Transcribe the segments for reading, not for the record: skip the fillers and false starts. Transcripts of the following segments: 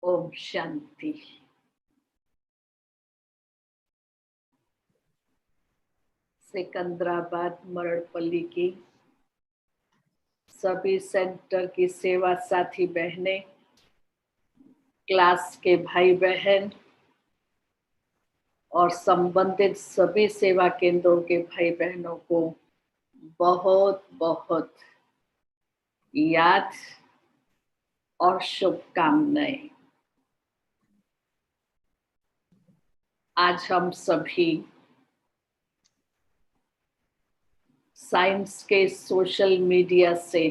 ओम शांति। सिकंदराबाद मरड़पल्ली की सभी सेंटर की सेवा साथी बहनें, क्लास के भाई बहन और संबंधित सभी सेवा केंद्रों के भाई बहनों को बहुत बहुत याद और शुभकामनाएं। आज हम सभी साइंस के सोशल मीडिया से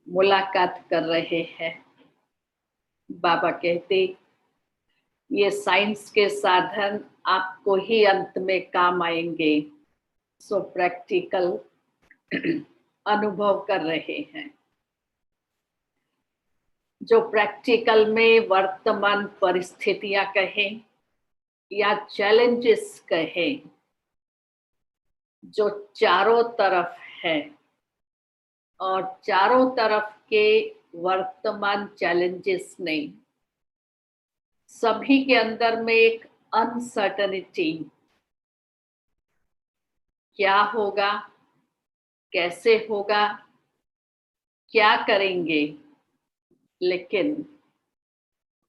मुलाकात कर रहे हैं। बाबा कहते ये साइंस के साधन आपको ही अंत में काम आएंगे, सो प्रैक्टिकल अनुभव कर रहे हैं। जो प्रैक्टिकल में वर्तमान परिस्थितियां कहें या चैलेंजेस कहें, जो चारों तरफ है और चारों तरफ के वर्तमान चैलेंजेस ने सभी के अंदर में एक अनसर्टेनिटी, क्या होगा, कैसे होगा, क्या करेंगे। लेकिन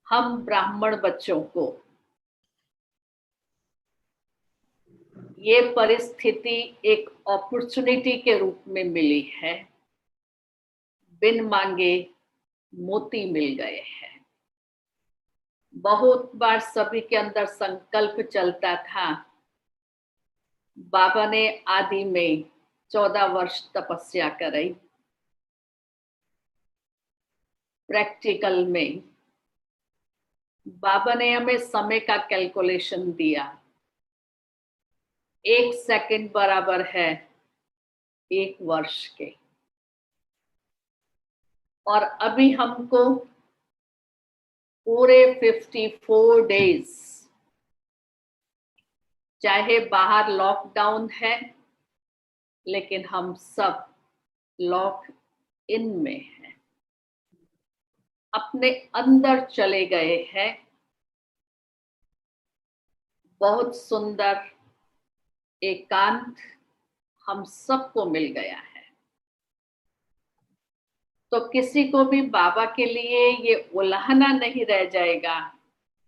हम ब्राह्मण बच्चों को ये परिस्थिति एक अपॉर्चुनिटी के रूप में मिली है। बिन मांगे मोती मिल गए हैं। बहुत बार सभी के अंदर संकल्प चलता था। बाबा ने आदि में 14 वर्ष तपस्या कराई। प्रैक्टिकल में बाबा ने हमें समय का कैलकुलेशन दिया। 1 सेकंड बराबर है 1 वर्ष के। और अभी हमको पूरे 54 डेज, चाहे बाहर लॉकडाउन है लेकिन हम सब लॉक इन में हैं, अपने अंदर चले गए हैं। बहुत सुंदर एकांत हम सबको मिल गया है। तो किसी को भी बाबा के लिए ये उलाहना नहीं रह जाएगा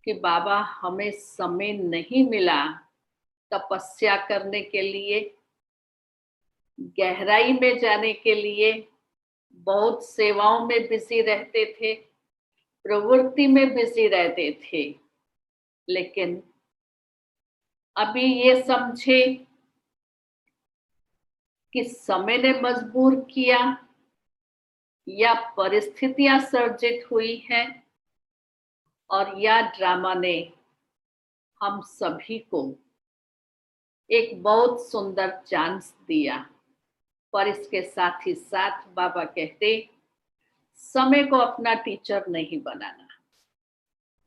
कि बाबा हमें समय नहीं मिला तपस्या करने के लिए, गहराई में जाने के लिए। बहुत सेवाओं में बिजी रहते थे, प्रवृत्ति में बिजी रहते थे। लेकिन अभी ये समझे कि समय ने मजबूर किया या परिस्थितियां सर्जित हुई हैं, और या ड्रामा ने हम सभी को एक बहुत सुंदर चांस दिया। पर इसके साथ ही साथ बाबा कहते समय को अपना टीचर नहीं बनाना।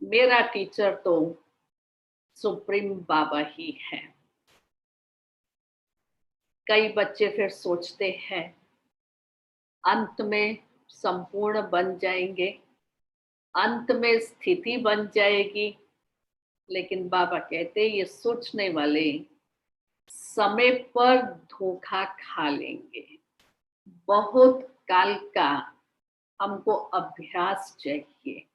मेरा टीचर तो सुप्रीम बाबा ही है। कई बच्चे फिर सोचते हैं अंत में संपूर्ण बन जाएंगे, अंत में स्थिति बन जाएगी। लेकिन बाबा कहते ये सोचने वाले समय पर धोखा खा लेंगे। बहुत काल का हमको अभ्यास चाहिए,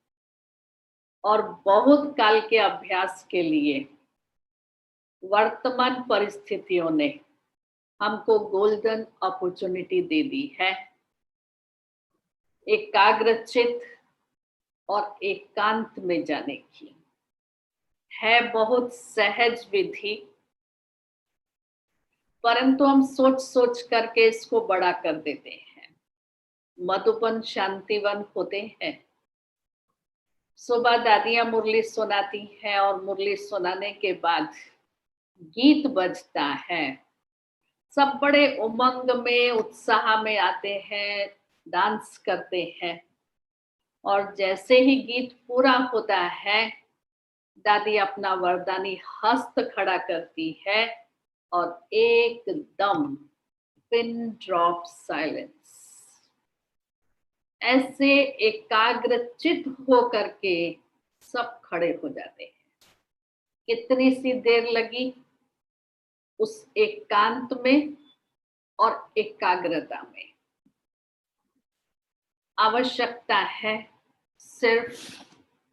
और बहुत काल के अभ्यास के लिए वर्तमान परिस्थितियों ने हमको गोल्डन अपॉर्चुनिटी दे दी है। एकाग्रचित और एकांत में जाने की है बहुत सहज विधि, परंतु हम सोच सोच करके इसको बड़ा कर देते हैं। मधुबन शांतिवन होते हैं, सुबह दादियां मुरली सुनाती हैं और मुरली सुनाने के बाद गीत बजता है सब बड़े उमंग में, उत्साह में आते हैं, डांस करते हैं। और जैसे ही गीत पूरा होता है, दादी अपना वरदानी हस्त खड़ा करती है और एकदम पिन ड्रॉप साइलेंस, ऐसे एकाग्रचित हो करके सब खड़े हो जाते हैं। कितनी सी देर लगी उस एकांत में और एकाग्रता में। आवश्यकता है सिर्फ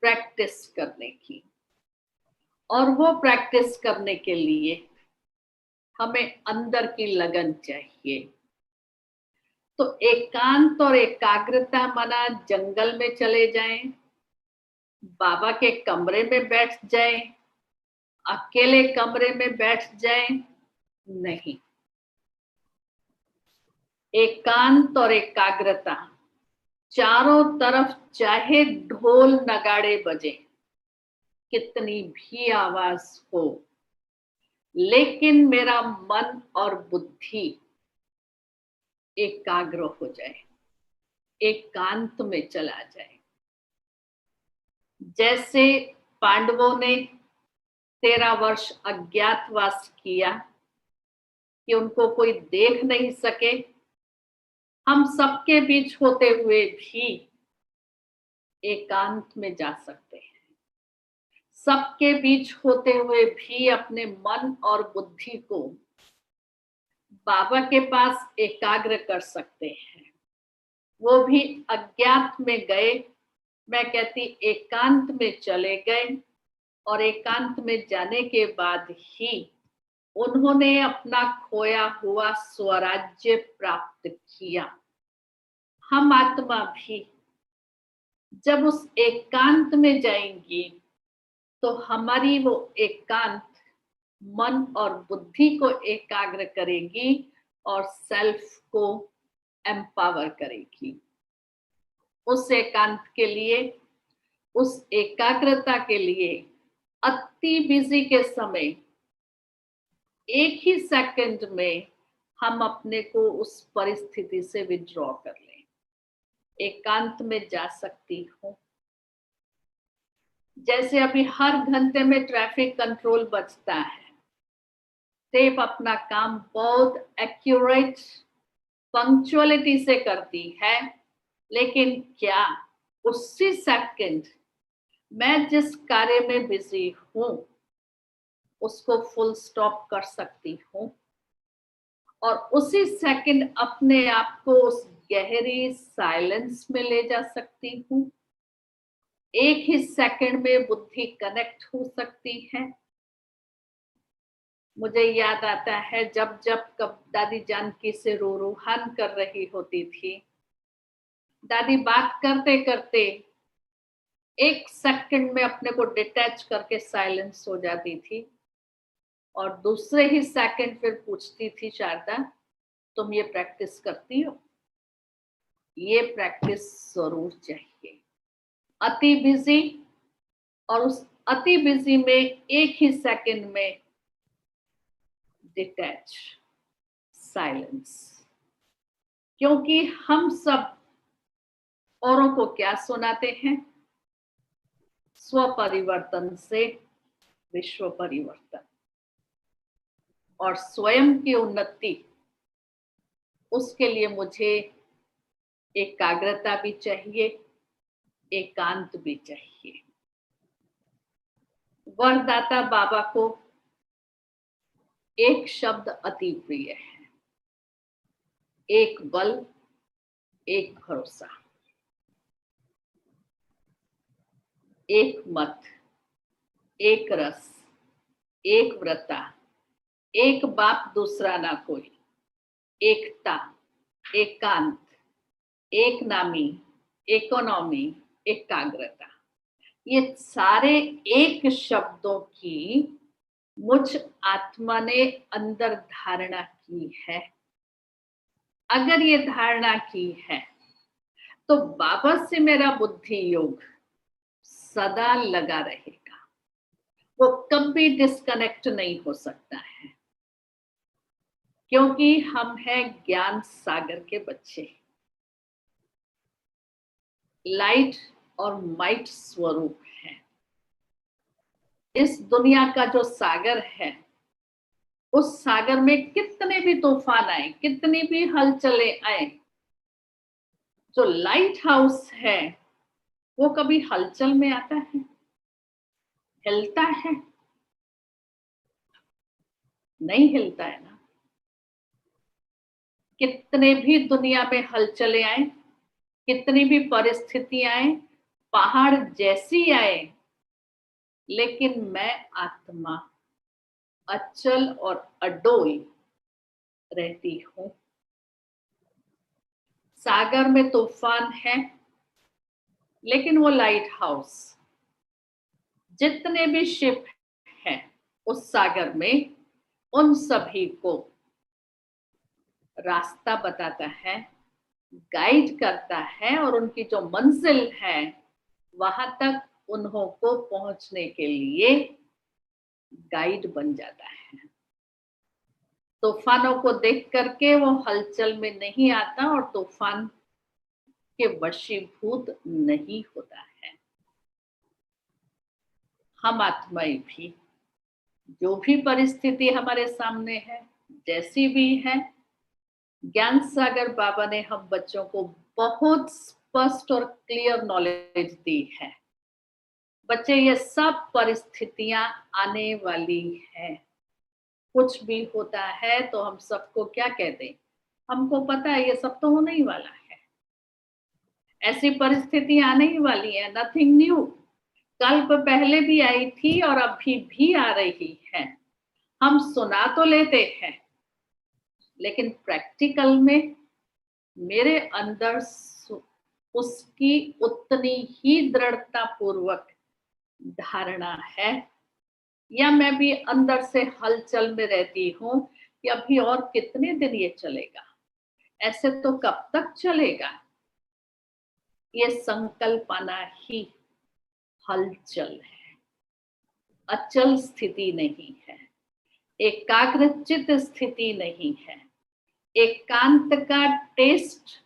प्रैक्टिस करने की, और वो प्रैक्टिस करने के लिए हमें अंदर की लगन चाहिए। तो एकांत और एकाग्रता माना जंगल में चले जाएं, बाबा के कमरे में बैठ जाएं, अकेले कमरे में बैठ जाएं, नहीं। एकांत और एकाग्रता, चारों तरफ चाहे ढोल नगाड़े बजे, कितनी भी आवाज हो, लेकिन मेरा मन और बुद्धि एकाग्र हो जाए, एकांत में चला जाए। जैसे पांडवों ने 13 वर्ष अज्ञातवास किया कि उनको कोई देख नहीं सके, हम सबके बीच होते हुए भी एकांत में जा सकते हैं। सबके बीच होते हुए भी अपने मन और बुद्धि को बाबा के पास एकाग्र कर सकते हैं। वो भी अज्ञात में गए, मैं कहती एकांत में चले गए, और एकांत में जाने के बाद ही उन्होंने अपना खोया हुआ स्वराज्य प्राप्त किया। हम आत्मा भी जब उस एकांत में जाएंगी तो हमारी वो एकांत मन और बुद्धि को एकाग्र करेगी और सेल्फ को एम्पावर करेगी। उस एकांत के लिए, उस एकाग्रता के लिए अति बिजी के समय एक ही सेकंड में हम अपने को उस परिस्थिति से विड्रॉ कर लें। एकांत में जा सकती हूँ। जैसे अभी हर घंटे में ट्रैफिक कंट्रोल बजता है, टेप अपना काम बहुत एक्यूरेट पंक्चुअलिटी से करती है, लेकिन क्या उसी सेकंड मैं जिस कार्य में बिजी हूं उसको फुल स्टॉप कर सकती हूँ और उसी सेकंड अपने आप को उस गहरी साइलेंस में ले जा सकती हूँ। एक ही सेकंड में बुद्धि कनेक्ट हो सकती है। मुझे याद आता है जब जब कब दादी जानकी से रूहान कर रही होती थी, दादी बात करते करते एक सेकंड में अपने को डिटैच करके साइलेंस हो जाती थी और दूसरे ही सेकंड फिर पूछती थी, शारदा तुम ये प्रैक्टिस करती हो? ये प्रैक्टिस जरूर चाहिए। अति बिजी, और उस अति बिजी में एक ही सेकंड में डिटैच, साइलेंस। क्योंकि हम सब औरों को क्या सुनाते हैं? स्व परिवर्तन से विश्व परिवर्तन, और स्वयं की उन्नति, उसके लिए मुझे एकाग्रता भी चाहिए, एकांत भी चाहिए। वरदाता बाबा को एक शब्द अति प्रिय है, एक बल, एक भरोसा, एक मत, एक रस, एक व्रता, एक बाप दूसरा ना कोई, एकता, एकांत, एक नामी, इकोनॉमी, एकाग्रता। ये सारे एक शब्दों की मुझ आत्मा ने अंदर धारणा की है। अगर ये धारणा की है तो बाबा से मेरा बुद्धि योग सदा लगा रहेगा, वो कभी डिस्कनेक्ट नहीं हो सकता है। क्योंकि हम हैं ज्ञान सागर के बच्चे, लाइट और माइट स्वरूप है। इस दुनिया का जो सागर है, उस सागर में कितने भी तूफान आए, कितनी भी हलचले आए, जो लाइट हाउस है वो कभी हलचल में आता है, हिलता है? नहीं हिलता है ना। कितने भी दुनिया में हलचले आए, कितनी भी परिस्थिति आए, पहाड़ जैसी आए, लेकिन मैं आत्मा अचल और अडोल रहती हूं। सागर में तूफान है, लेकिन वो लाइट हाउस, जितने भी शिप हैं उस सागर में, उन सभी को रास्ता बताता है, गाइड करता है, और उनकी जो मंजिल है वहां तक उन्हों को पहुंचने के लिए गाइड बन जाता है। तूफानों को देख करके वो हलचल में नहीं आता और तूफान के वशीभूत नहीं होता है। हम आत्माएं भी, जो भी परिस्थिति हमारे सामने है, जैसी भी है, ज्ञान सागर बाबा ने हम बच्चों को बहुत स्पष्ट और क्लियर नॉलेज दी है। बच्चे, ये सब परिस्थितियां आने वाली है। कुछ भी होता है तो हम सबको क्या कहते हैं, हमको पता है ये सब तो होने ही वाला है, ऐसी परिस्थिति आने ही वाली है, नथिंग न्यू। कल पहले भी आई थी और अभी भी आ रही है। हम सुना तो लेते हैं, लेकिन प्रैक्टिकल में मेरे अंदर उसकी उतनी ही दृढ़ता पूर्वक धारणा है, या मैं भी अंदर से हलचल में रहती हूँ कि अभी और कितने दिन ये चलेगा, ऐसे तो कब तक चलेगा। ये संकल्पना ही हलचल है, अचल स्थिति नहीं है, एकाग्रचित स्थिति नहीं है, एकांत का टेस्ट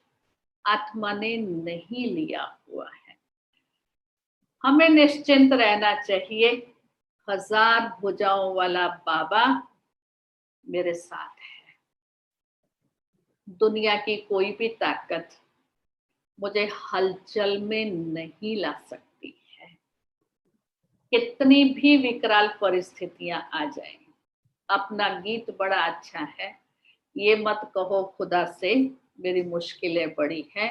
आत्मा ने नहीं लिया हुआ है। हमें निश्चिंत रहना चाहिए, हजार भुजाओं वाला बाबा मेरे साथ है। दुनिया की कोई भी ताकत मुझे हलचल में नहीं ला सकती है, कितनी भी विकराल परिस्थितियां आ जाएं। अपना गीत बड़ा अच्छा है, ये मत कहो खुदा से मेरी मुश्किलें बड़ी हैं,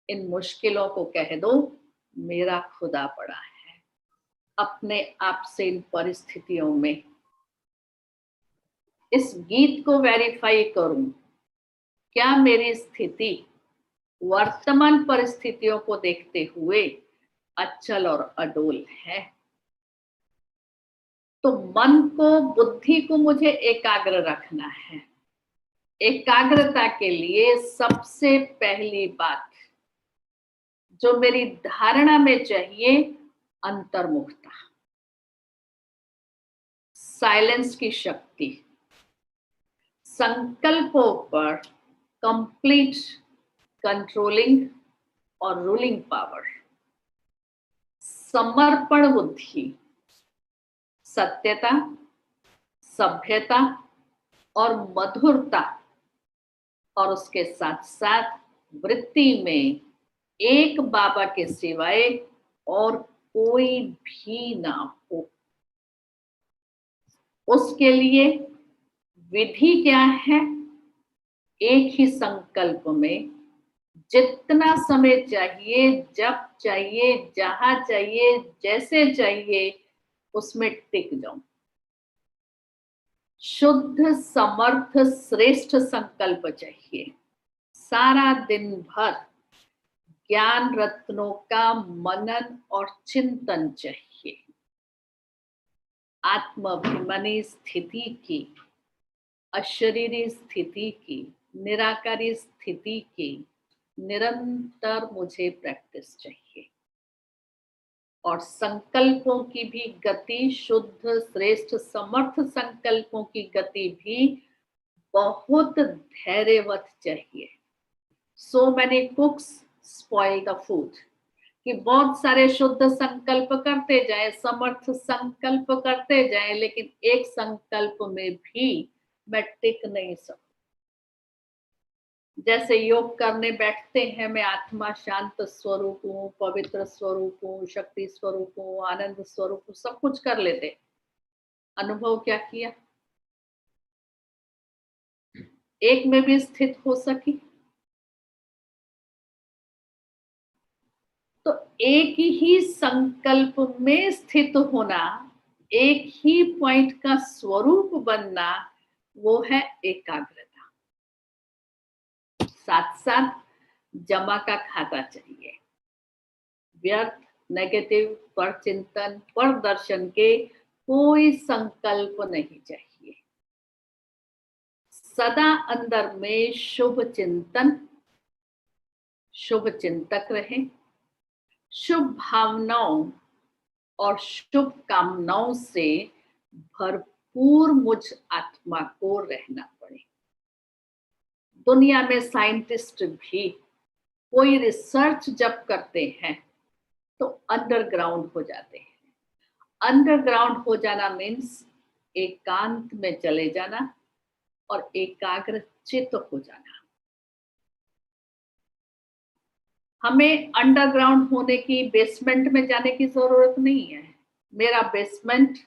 इन मुश्किलों को कह दो मेरा खुदा बड़ा है। अपने आप से इन परिस्थितियों में इस गीत को वेरीफाई करूं, क्या मेरी स्थिति वर्तमान परिस्थितियों को देखते हुए अचल और अडोल है। तो मन को, बुद्धि को मुझे एकाग्र रखना है। एकाग्रता के लिए सबसे पहली बात जो मेरी धारणा में चाहिए, अंतर्मुखता, साइलेंस की शक्ति, संकल्पों पर कंप्लीट कंट्रोलिंग और रूलिंग पावर, समर्पण बुद्धि, सत्यता, सभ्यता और मधुरता, और उसके साथ साथ वृत्ति में एक बाबा के सिवाय और कोई भी ना हो। उसके लिए विधि क्या है? एक ही संकल्प में जितना समय चाहिए, जब चाहिए, जहां चाहिए, जैसे चाहिए, उसमें टिक जाऊं। शुद्ध, समर्थ, श्रेष्ठ संकल्प चाहिए। सारा दिन भर ज्ञान रत्नों का मनन और चिंतन चाहिए। आत्माभिमानी स्थिति की, अशरीरी स्थिति की, निराकारी स्थिति की निरंतर मुझे प्रैक्टिस चाहिए। और संकल्पों की भी गति, शुद्ध, श्रेष्ठ, समर्थ संकल्पों की गति भी बहुत धैर्यवत चाहिए। So many कुक्स spoil the food, कि बहुत सारे शुद्ध संकल्प करते जाएं, समर्थ संकल्प करते जाएं, लेकिन एक संकल्प में भी मैं टिक नहीं सकती। जैसे योग करने बैठते हैं, मैं आत्मा शांत स्वरूप हूँ, पवित्र स्वरूप हूँ, शक्ति स्वरूप हूँ, आनंद स्वरूप हूँ, सब कुछ कर लेते। अनुभव क्या किया? एक में भी स्थित हो सकी। तो एक ही संकल्प में स्थित होना, एक ही पॉइंट का स्वरूप बनना, वो है एकाग्रता। साथ साथ जमा का खाता चाहिए। व्यर्थ, नेगेटिव, पर चिंतन, पर दर्शन के कोई संकल्प नहीं चाहिए। सदा अंदर में शुभ चिंतन, शुभ चिंतक रहे, शुभ भावनाओं और शुभ कामनाओं से भरपूर मुझ आत्मा को रहना पड़े। दुनिया में साइंटिस्ट भी कोई रिसर्च जब करते हैं तो अंडरग्राउंड हो जाते हैं। अंडरग्राउंड हो जाना मीन्स एकांत में चले जाना और एकाग्र चित्त हो जाना। हमें अंडरग्राउंड होने की, बेसमेंट में जाने की जरूरत नहीं है। मेरा बेसमेंट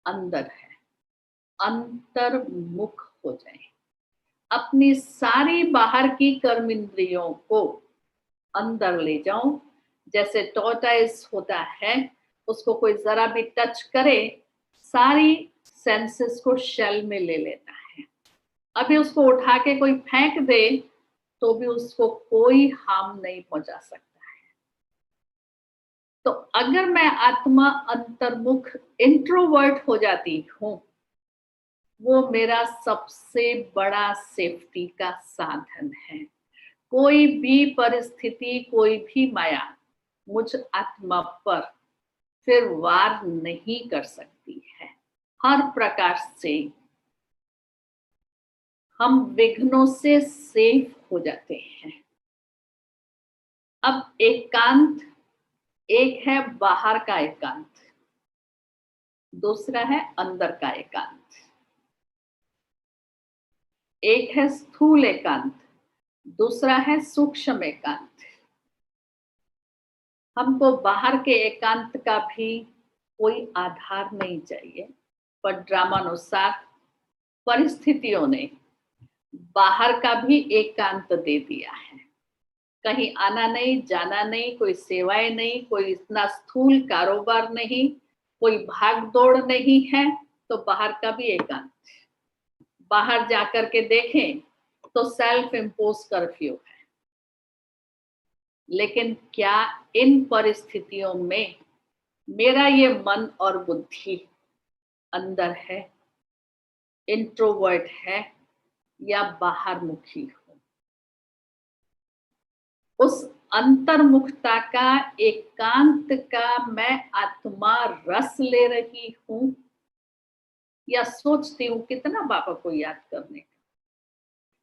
अंदर है। अंतर्मुख हो जाए, अपनी सारी बाहर की कर्म इंद्रियों को अंदर ले जाऊं। जैसे टॉर्टाइस होता है, उसको कोई जरा भी टच करे, सारी सेंसेस को शेल में ले लेता है। अभी उसको उठा के कोई फेंक दे तो भी उसको कोई हार्म नहीं पहुंचा सकता है। तो अगर मैं आत्मा अंतर्मुख इंट्रोवर्ट हो जाती हूं, वो मेरा सबसे बड़ा सेफ्टी का साधन है। कोई भी परिस्थिति, कोई भी माया मुझ आत्मा पर फिर वार नहीं कर सकती है। हर प्रकार से हम विघ्नों से सेफ हो जाते हैं। अब एकांत, एक है बाहर का एकांत, दूसरा है अंदर का एकांत। एक है स्थूल एकांत, दूसरा है सूक्ष्म एकांत। हमको बाहर के एकांत का भी कोई आधार नहीं चाहिए, पर ड्रामानुसार परिस्थितियों ने बाहर का भी एकांत दे दिया है। कहीं आना नहीं, जाना नहीं, कोई सेवाएं नहीं, कोई इतना स्थूल कारोबार नहीं, कोई भाग दौड़ नहीं है, तो बाहर का भी एकांत। बाहर जाकर के देखें तो सेल्फ इम्पोज कर्फ्यू है। लेकिन क्या इन परिस्थितियों में मेरा ये मन और बुद्धि अंदर है, इंट्रोवर्ट है, या बाहर मुखी हो? उस अंतर्मुखता का, एकांत का मैं आत्मा रस ले रही हूं, या सोचती हूं कितना बाबा को याद करने का,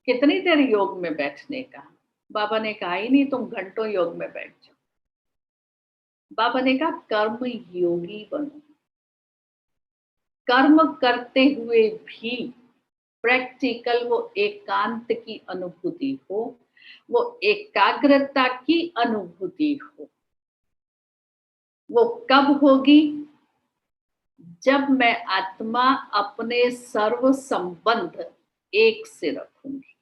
कितनी देर योग में बैठने का। बाबा ने कहा ही नहीं तुम घंटों योग में बैठ जाओ। बाबा ने कहा कर्म योगी बनो। कर्म करते हुए भी प्रैक्टिकल वो एकांत की अनुभूति हो, वो एकाग्रता की अनुभूति हो। वो कब होगी? जब मैं आत्मा अपने सर्व संबंध एक से रखूंगी,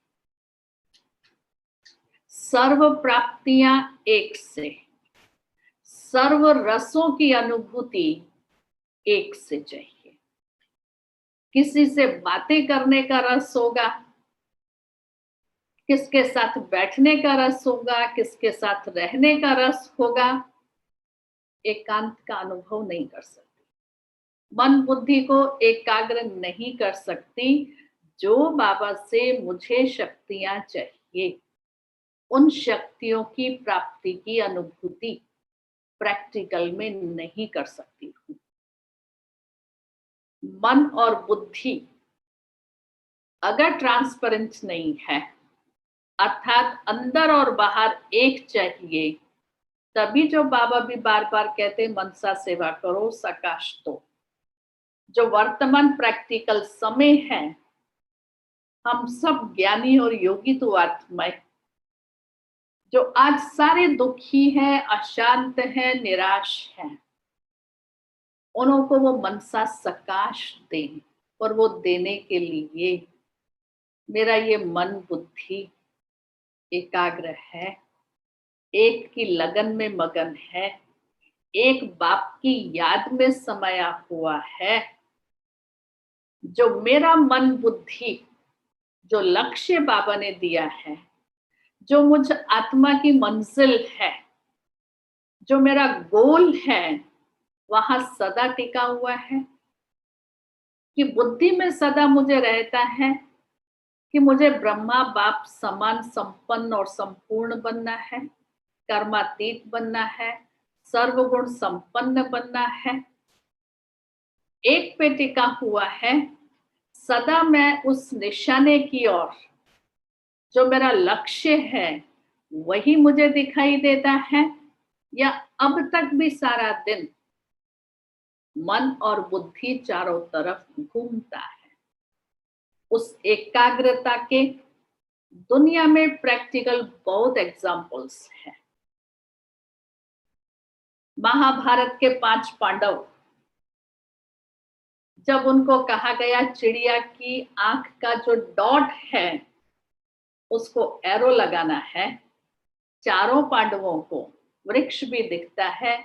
सर्व प्राप्तियां एक से, सर्व रसों की अनुभूति एक से चाहिए। किसी से बातें करने का रस होगा, किसके साथ बैठने का रस होगा, किसके साथ रहने का रस होगा, एकांत का अनुभव नहीं कर सकती। मन बुद्धि को एकाग्र नहीं कर सकती। जो बाबा से मुझे शक्तियां चाहिए, उन शक्तियों की प्राप्ति की अनुभूति प्रैक्टिकल में नहीं कर सकती हूँ। मन और बुद्धि अगर ट्रांसपेरेंट नहीं है, अर्थात अंदर और बाहर एक चाहिए, तभी जो बाबा भी बार बार कहते मनसा सेवा करो, सकाश दो। जो वर्तमान प्रैक्टिकल समय है, हम सब ज्ञानी और योगी तो आत्माएं जो आज सारे दुखी हैं, अशांत हैं, निराश हैं, उनको वो मनसा सकाश दें। और वो देने के लिए मेरा ये मन बुद्धि एकाग्र है, एक की लगन में मगन है, एक बाप की याद में समाया हुआ है। जो मेरा मन बुद्धि, जो लक्ष्य बाबा ने दिया है, जो मुझ आत्मा की मंजिल है, जो मेरा गोल है, वहां सदा टिका हुआ है। कि बुद्धि में सदा मुझे रहता है कि मुझे ब्रह्मा बाप समान संपन्न और संपूर्ण बनना है, कर्मातीत बनना है, सर्वगुण संपन्न बनना है। एक पे टिका हुआ है, सदा मैं उस निशाने की ओर, जो मेरा लक्ष्य है वही मुझे दिखाई देता है। या अब तक भी सारा दिन मन और बुद्धि चारों तरफ घूमता है। उस एकाग्रता के दुनिया में प्रैक्टिकल बहुत एग्जाम्पल्स हैं। महाभारत के 5 पांडव, जब उनको कहा गया चिड़िया की आंख का जो डॉट है उसको एरो लगाना है, चारों पांडवों को वृक्ष भी दिखता है,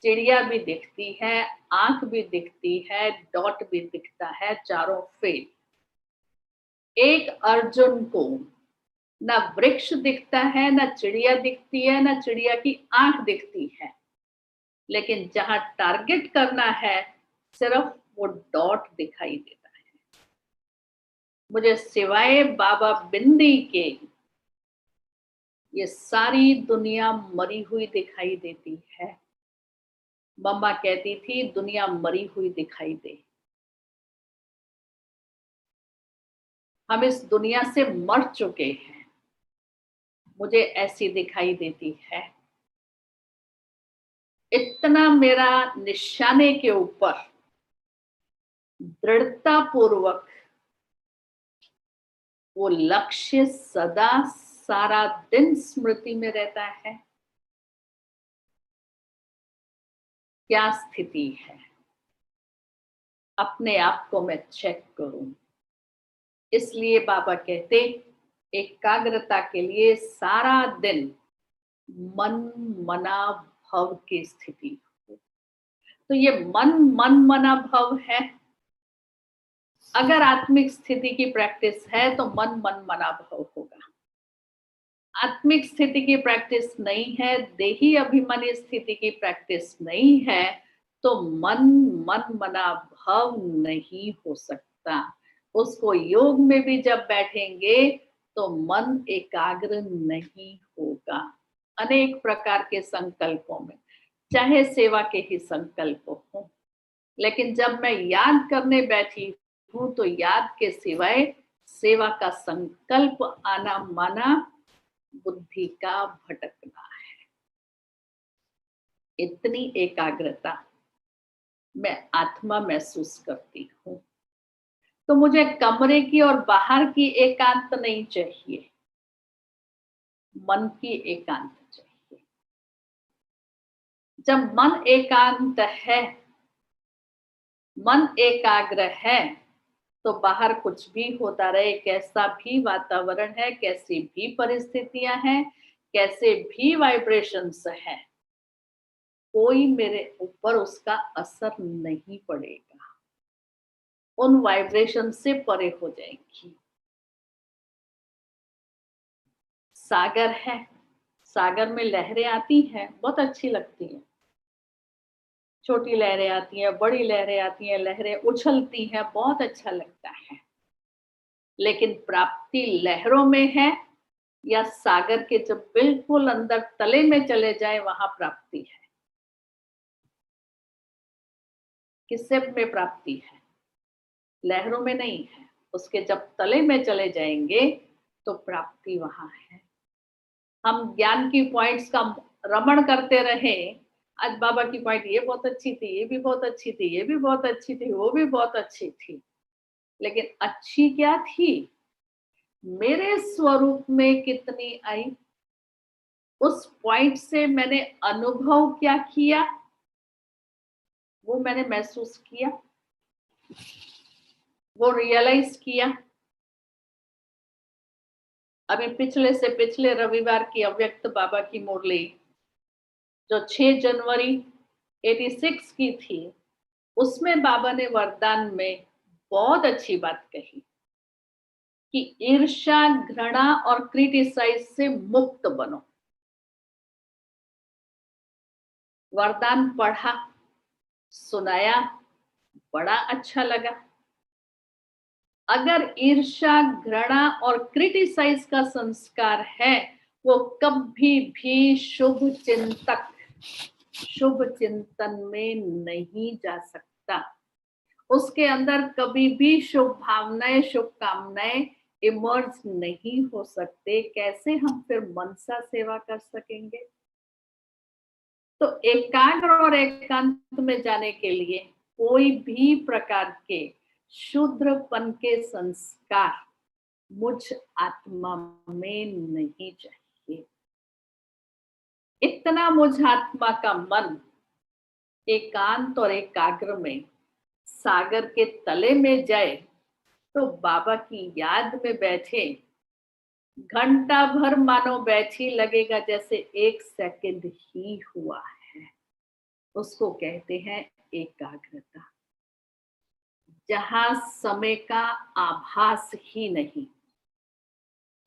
चिड़िया भी दिखती है, आंख भी दिखती है, डॉट भी दिखता है, चारों फेल। एक अर्जुन को ना वृक्ष दिखता है, ना चिड़िया दिखती है, ना चिड़िया की आंख दिखती है, लेकिन जहां टारगेट करना है सिर्फ वो डॉट दिखाई देता है। मुझे सिवाय बाबा बिंदी के ये सारी दुनिया मरी हुई दिखाई देती है। मम्मा कहती थी दुनिया मरी हुई दिखाई दे। हम इस दुनिया से मर चुके हैं, मुझे ऐसी दिखाई देती है। इतना मेरा निशाने के ऊपर दृढ़ता पूर्वक वो लक्ष्य सदा सारा दिन स्मृति में रहता है। क्या स्थिति है, अपने आप को मैं चेक करूं। इसलिए बाबा कहते एकाग्रता के लिए सारा दिन मन मना भव की स्थिति। तो ये मन मन मना भव है। अगर आत्मिक स्थिति की प्रैक्टिस है तो मन मन मना भव होगा। आत्मिक स्थिति की प्रैक्टिस नहीं है, देही अभिमानी स्थिति की प्रैक्टिस नहीं है, तो मन मन मना भव नहीं हो सकता। उसको योग में भी जब बैठेंगे तो मन एकाग्र नहीं होगा। अनेक प्रकार के संकल्पों में, चाहे सेवा के ही संकल्प हो, लेकिन जब मैं याद करने बैठी हूं तो याद के सिवाय सेवा का संकल्प आना माना बुद्धि का भटकना है। इतनी एकाग्रता मैं आत्मा महसूस करती हूँ। तो मुझे कमरे की और बाहर की एकांत नहीं चाहिए, मन की एकांत चाहिए। जब मन एकांत है, मन एकाग्र है, तो बाहर कुछ भी होता रहे, कैसा भी वातावरण है, कैसी भी परिस्थितियां हैं, कैसे भी वाइब्रेशंस हैं, कोई मेरे ऊपर उसका असर नहीं पड़ेगा। उन वाइब्रेशन से परे हो जाएंगी। सागर है, सागर में लहरें आती हैं, बहुत अच्छी लगती हैं। छोटी लहरें आती हैं, बड़ी लहरें आती हैं, लहरें उछलती हैं, बहुत अच्छा लगता है। लेकिन प्राप्ति लहरों में है या सागर के जब बिल्कुल अंदर तले में चले जाए वहां प्राप्ति है। किससे में प्राप्ति है? लहरों में नहीं है, उसके जब तले में चले जाएंगे तो प्राप्ति वहां है। हम ज्ञान की पॉइंट्स का रमण करते रहे, आज बाबा की पॉइंट ये बहुत अच्छी थी, ये भी बहुत अच्छी थी, ये भी बहुत अच्छी थी, वो भी बहुत अच्छी थी, लेकिन अच्छी क्या थी, मेरे स्वरूप में कितनी आई, उस पॉइंट से मैंने अनुभव क्या किया, वो मैंने महसूस किया, वो रियलाइज किया। अभी पिछले से पिछले रविवार की अव्यक्त बाबा की मुरली जो 6 जनवरी 86 की थी, उसमें बाबा ने वरदान में बहुत अच्छी बात कही कि ईर्ष्या, घृणा और क्रिटिसाइज से मुक्त बनो। वरदान पढ़ा, सुनाया, बड़ा अच्छा लगा। अगर ईर्ष्या, घृणा और क्रिटिसाइज का संस्कार है, वो कभी भी शुभ चिंतक, शुभ चिंतन में नहीं जा सकता। उसके अंदर कभी भी शुभ भावनाएं, शुभकामनाएं इमर्ज नहीं हो सकते। कैसे हम फिर मनसा सेवा कर सकेंगे? तो एकाग्र और एकांत में जाने के लिए कोई भी प्रकार के शूद्रपन के संस्कार मुझ आत्मा में नहीं चाहिए। इतना मुझ आत्मा का मन एकांत और एकाग्र में सागर के तले में जाए तो बाबा की याद में बैठे, घंटा भर मानो बैठी लगेगा जैसे 1 सेकंड ही हुआ है। उसको कहते हैं एकाग्रता, जहां समय का आभास ही नहीं।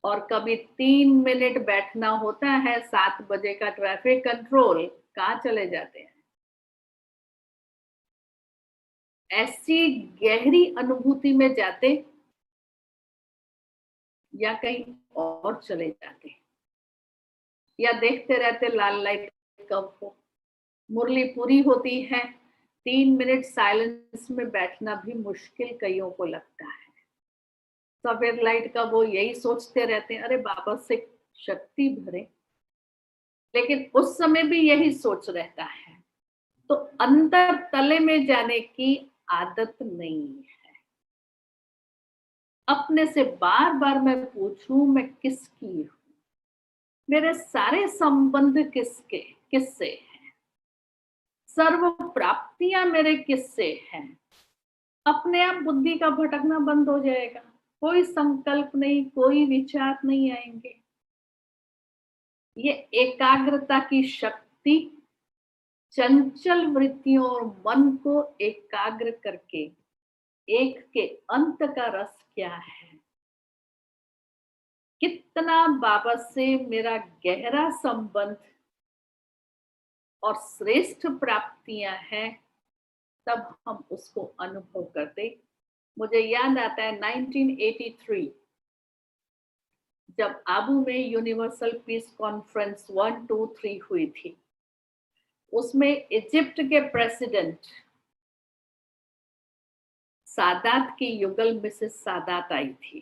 और कभी 3 मिनट बैठना होता है, 7 बजे का ट्रैफिक कंट्रोल, कहाँ चले जाते हैं। ऐसी गहरी अनुभूति में जाते या कहीं और चले जाते, या देखते रहते लाल लाइट कब हो। मुरली पूरी होती है, 3 मिनट साइलेंस में बैठना भी मुश्किल कईयों को लगता है। सफेद लाइट का वो यही सोचते रहते हैं, अरे बाबा से शक्ति भरे, लेकिन उस समय भी यही सोच रहता है। तो अंदर तले में जाने की आदत नहीं है। अपने से बार बार मैं पूछूं, मैं किसकी हूं, मेरे सारे संबंध किसके किससे हैं, सर्व प्राप्तियां मेरे किससे हैं। अपने आप बुद्धि का भटकना बंद हो जाएगा, कोई संकल्प नहीं, कोई विचार नहीं आएंगे। ये एकाग्रता की शक्ति चंचल वृत्तियों और मन को एकाग्र करके एक के अंत का रस क्या है, कितना बाबा से मेरा गहरा संबंध और श्रेष्ठ प्राप्तियां हैं, तब हम उसको अनुभव करते। मुझे याद आता है 1983 जब आबू में यूनिवर्सल पीस कॉन्फ्रेंस 1, 2, 3 हुई थी। उसमें इजिप्ट के प्रेसिडेंट सादात की युगल मिसेस सादात आई थी।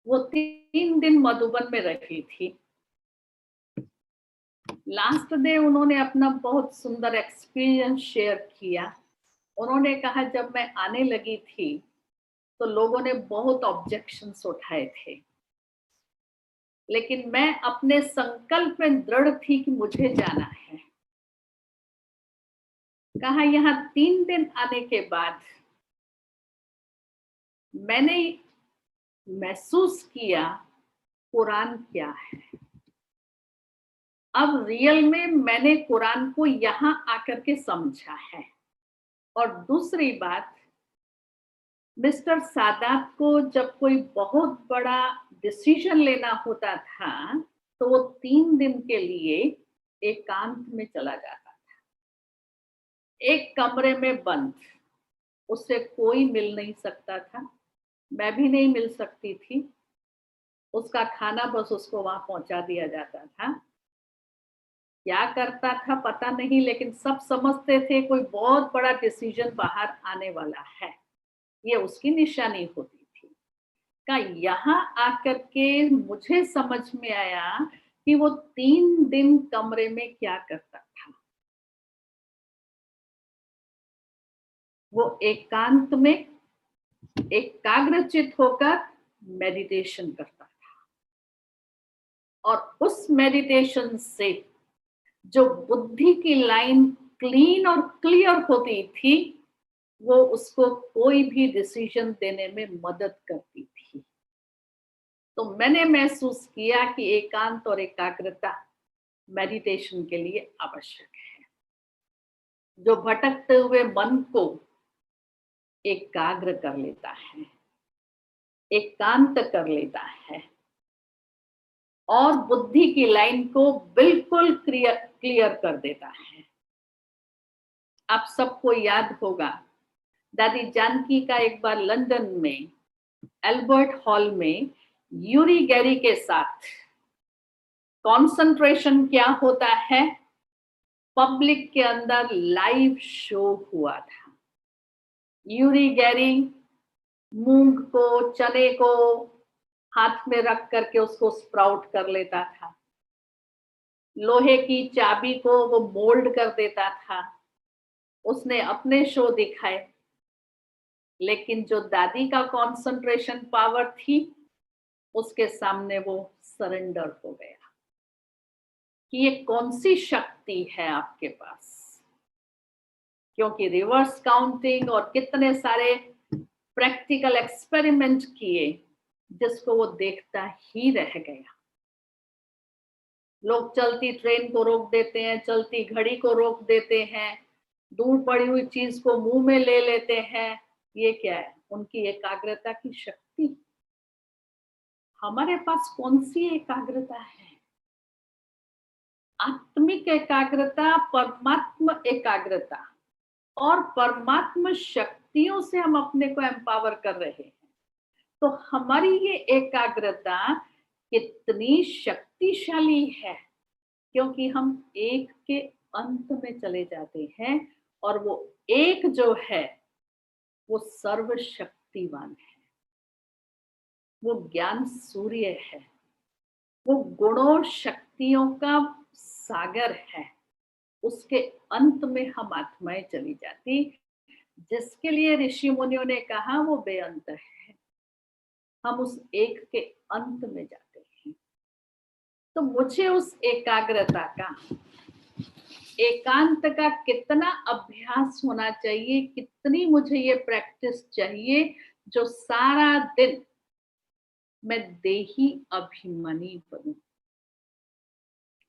वो 3 दिन मधुबन में रही थी। लास्ट डे उन्होंने अपना बहुत सुंदर एक्सपीरियंस शेयर किया। उन्होंने कहा, जब मैं आने लगी थी तो लोगों ने बहुत ऑब्जेक्शंस उठाए थे, लेकिन मैं अपने संकल्प में दृढ़ थी कि मुझे जाना है। कहा, यहाँ 3 दिन आने के बाद मैंने महसूस किया कुरान क्या है। अब रियल में मैंने कुरान को यहाँ आकर के समझा है। और दूसरी बात, मिस्टर सादात को जब कोई बहुत बड़ा डिसीजन लेना होता था तो वो 3 दिन के लिए एकांत में चला जाता था, एक कमरे में बंद। उससे कोई मिल नहीं सकता था, मैं भी नहीं मिल सकती थी। उसका खाना बस उसको वहां पहुंचा दिया जाता था। क्या करता था पता नहीं, लेकिन सब समझते थे कोई बहुत बड़ा डिसीजन बाहर आने वाला है। ये उसकी निशानी होती थी। का यहाँ आकर के मुझे समझ में आया कि वो 3 दिन कमरे में क्या करता था। वो एकांत में एकाग्रचित होकर मेडिटेशन करता था और उस मेडिटेशन से जो बुद्धि की लाइन क्लीन और क्लियर होती थी, वो उसको कोई भी डिसीजन देने में मदद करती थी। तो मैंने महसूस किया कि एकांत और एकाग्रता मेडिटेशन के लिए आवश्यक है, जो भटकते हुए मन को एकाग्र कर लेता है, एकांत कर लेता है और बुद्धि की लाइन को बिल्कुल क्लियर कर देता है। आप सबको याद होगा, दादी जानकी का एक बार लंदन में एल्बर्ट हॉल में यूरी गैरी के साथ कंसंट्रेशन क्या होता है, पब्लिक के अंदर लाइव शो हुआ था। यूरी गैरी मूंग को, चने को हाथ में रख करके उसको स्प्राउट कर लेता था। लोहे की चाबी को वो मोल्ड कर देता था। उसने अपने शो दिखाए, लेकिन जो दादी का कंसंट्रेशन पावर थी, उसके सामने वो सरेंडर हो गया कि ये कौन सी शक्ति है आपके पास, क्योंकि रिवर्स काउंटिंग और कितने सारे प्रैक्टिकल एक्सपेरिमेंट किए, जिसको वो देखता ही रह गया। लोग चलती ट्रेन को रोक देते हैं, चलती घड़ी को रोक देते हैं, दूर पड़ी हुई चीज को मुंह में ले लेते हैं। ये क्या है? उनकी एकाग्रता की शक्ति। हमारे पास कौन सी एकाग्रता है? आत्मिक एकाग्रता, परमात्म एकाग्रता और परमात्म शक्तियों से हम अपने को एम्पावर कर रहे हैं। तो हमारी ये एकाग्रता कितनी शक्तिशाली है, क्योंकि हम एक के अंत में चले जाते हैं और वो एक जो है वो सर्वशक्तिवान है, वो ज्ञान सूर्य है, वो गुणों शक्तियों का सागर है। उसके अंत में हम आत्माएं चली जाती, जिसके लिए ऋषि मुनियों ने कहा वो बेअंत है। हम उस एक के अंत में जाते हैं। तो मुझे उस एकाग्रता का, एकांत का कितना अभ्यास होना चाहिए, कितनी मुझे ये प्रैक्टिस चाहिए, जो सारा दिन मैं देही अभिमानी बनूं।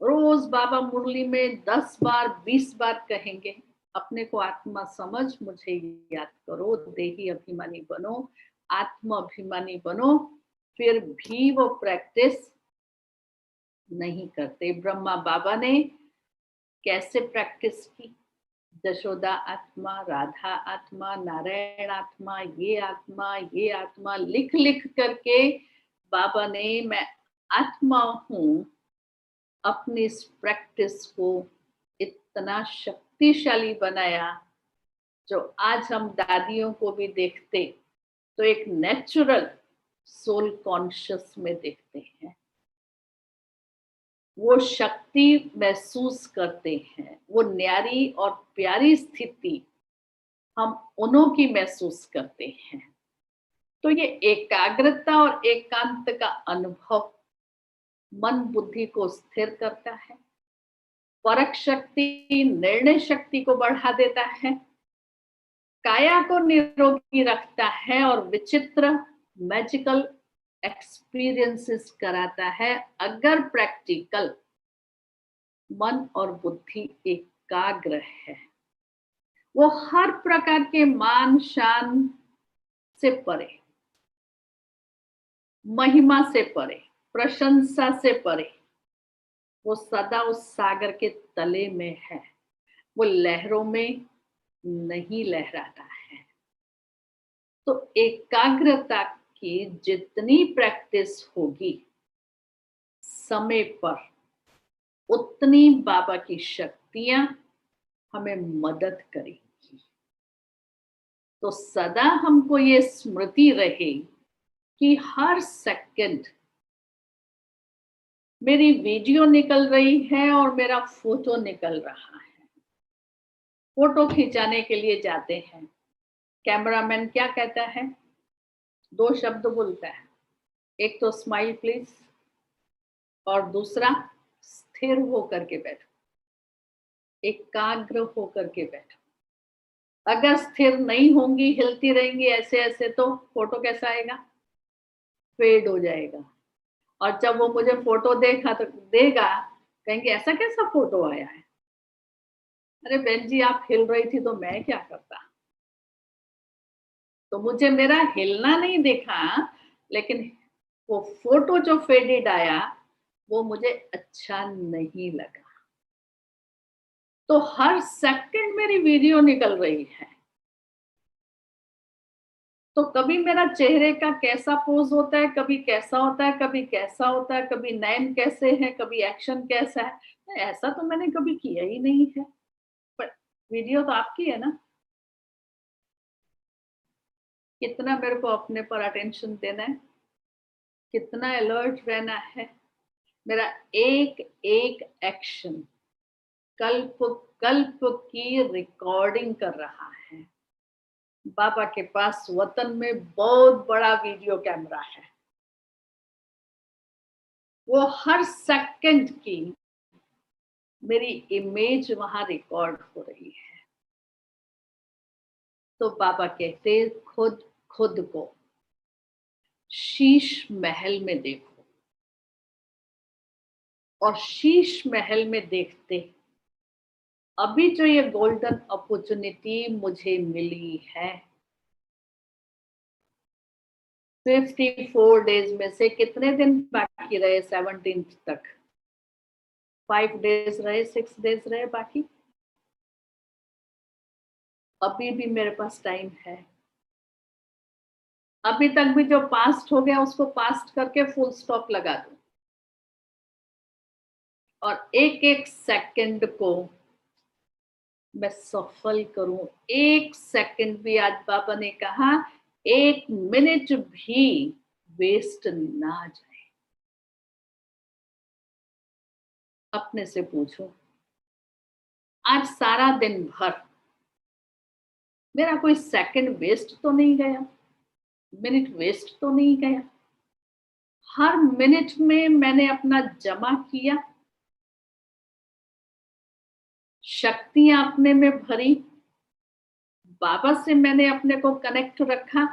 रोज बाबा मुरली में 10 बार 20 बार कहेंगे, अपने को आत्मा समझ, मुझे याद करो, देही अभिमानी बनो, आत्म अभिमानी बनो। फिर भी वो प्रैक्टिस नहीं करते। ब्रह्मा बाबा ने कैसे प्रैक्टिस की? जशोदा आत्मा, राधा आत्मा, नारायण आत्मा, ये आत्मा लिख लिख करके बाबा ने मैं आत्मा हूं अपनी इस प्रैक्टिस को इतना शक्तिशाली बनाया, जो आज हम दादियों को भी देखते तो एक नेचुरल सोल कॉन्शियस में देखते हैं। वो शक्ति महसूस करते हैं, वो न्यारी और प्यारी स्थिति हम उन्हों की महसूस करते हैं। तो ये एकाग्रता और एकांत का अनुभव मन बुद्धि को स्थिर करता है, परख शक्ति, निर्णय शक्ति को बढ़ा देता है, काया को निरोगी रखता है और विचित्र मैजिकल एक्सपीरियंसेस कराता है, अगर प्रैक्टिकल मन और बुद्धि एकाग्र है। वो हर प्रकार के मान शान से परे, महिमा से परे, प्रशंसा से परे, वो सदा उस सागर के तले में है, वो लहरों में नहीं लहराता है। तो एकाग्रता की जितनी प्रैक्टिस होगी समय पर, उतनी बाबा की शक्तियां हमें मदद करेंगी। तो सदा हमको ये स्मृति रहे कि हर सेकंड मेरी वीडियो निकल रही है और मेरा फोटो निकल रहा है। फोटो खिंचाने के लिए जाते हैं, कैमरामैन क्या कहता है? 2 शब्द बोलता है, एक तो स्माइल प्लीज और दूसरा स्थिर होकर के बैठो, एकाग्र होकर के बैठो। अगर स्थिर नहीं होंगी, हिलती रहेंगी ऐसे ऐसे, तो फोटो कैसा आएगा? फेड हो जाएगा। और जब वो मुझे फोटो देगा, कहेंगे ऐसा कैसा फोटो आया है? अरे बहन जी, आप हिल रही थी तो मैं क्या करता? तो मुझे मेरा हिलना नहीं दिखा, लेकिन वो फोटो जो फेडेड आया वो मुझे अच्छा नहीं लगा। तो हर सेकंड मेरी वीडियो निकल रही है। तो कभी मेरा चेहरे का कैसा पोज होता है, कभी कैसा होता है, कभी कैसा होता है, कभी नैन कैसे है, कभी एक्शन कैसा है, ऐसा तो मैंने कभी किया ही नहीं है। पर वीडियो तो आपकी है ना। कितना मेरे को अपने पर अटेंशन देना है, कितना अलर्ट रहना है। मेरा एक एक एक्शन कल्प कल्प की रिकॉर्डिंग कर रहा है। बाबा के पास वतन में बहुत बड़ा वीडियो कैमरा है। वो हर सेकंड की मेरी इमेज वहां रिकॉर्ड हो रही है। तो बाबा कहते, खुद खुद को शीश महल में देखो, और शीश महल में देखते अभी जो ये गोल्डन अपॉर्चुनिटी मुझे मिली है, 54 डेज में से कितने दिन बाकी रहे? 17 तक 5 डेज रहे, 6 डेज रहे बाकी। अभी भी मेरे पास टाइम है। अभी तक भी जो पास्ट हो गया उसको पास्ट करके फुल स्टॉप लगा दो, और एक एक सेकंड को मैं सफल करूं। एक सेकंड भी, आज बाबा ने कहा, 1 मिनट भी वेस्ट ना जाए। अपने से पूछो, आज सारा दिन भर मेरा कोई सेकंड वेस्ट तो नहीं गया, मिनट वेस्ट तो नहीं गया। हर मिनट में मैंने अपना जमा किया, शक्तियां अपने में भरी, बाबा से मैंने अपने को कनेक्ट रखा,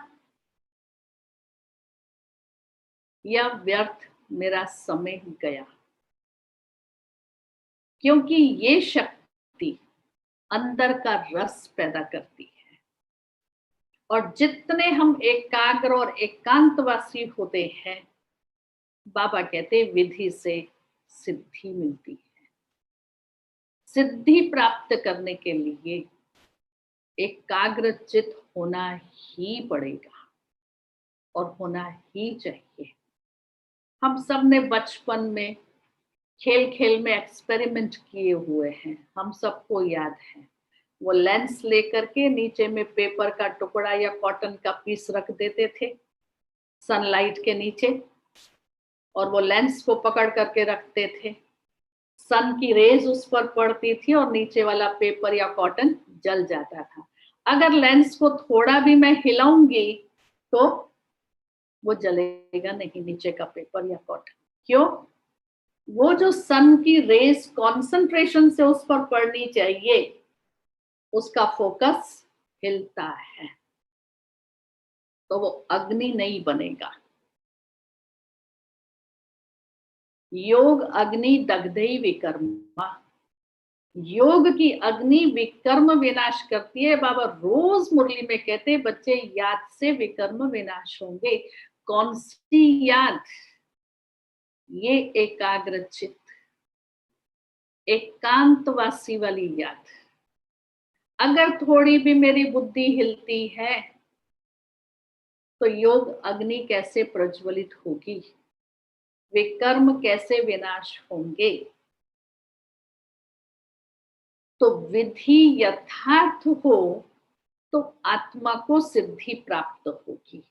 या व्यर्थ मेरा समय गया? क्योंकि ये शक्ति अंदर का रस पैदा करती है, और जितने हम एकाग्र और एकांतवासी होते हैं, बाबा कहते विधि से सिद्धि मिलती है। सिद्धि प्राप्त करने के लिए एकाग्रचित होना ही पड़ेगा, और होना ही चाहिए। हम सब ने बचपन में खेल खेल में एक्सपेरिमेंट किए हुए हैं, हम सबको याद है। वो लेंस लेकर के नीचे में पेपर का टुकड़ा या कॉटन का पीस रख देते थे सनलाइट के नीचे, और वो लेंस को पकड़ करके रखते थे। सन की रेज उस पर पड़ती थी और नीचे वाला पेपर या कॉटन जल जाता था। अगर लेंस को थोड़ा भी मैं हिलाऊंगी तो वो जलेगा नहीं, नीचे का पेपर या कॉटन। क्यों? वो जो सन की रेज कॉन्सेंट्रेशन से उस पर पड़नी चाहिए, उसका फोकस हिलता है, तो वो अग्नि नहीं बनेगा। योग अग्नि दग्धई विकर्मा, योग की अग्नि विकर्म विनाश करती है। बाबा रोज मुरली में कहते, बच्चे याद से विकर्म विनाश होंगे। कौन सी याद? ये एकाग्रचित एकांतवासी वाली याद। अगर थोड़ी भी मेरी बुद्धि हिलती है तो योग अग्नि कैसे प्रज्वलित होगी, विकर्म कैसे विनाश होंगे? तो विधि यथार्थ हो तो आत्मा को सिद्धि प्राप्त होगी।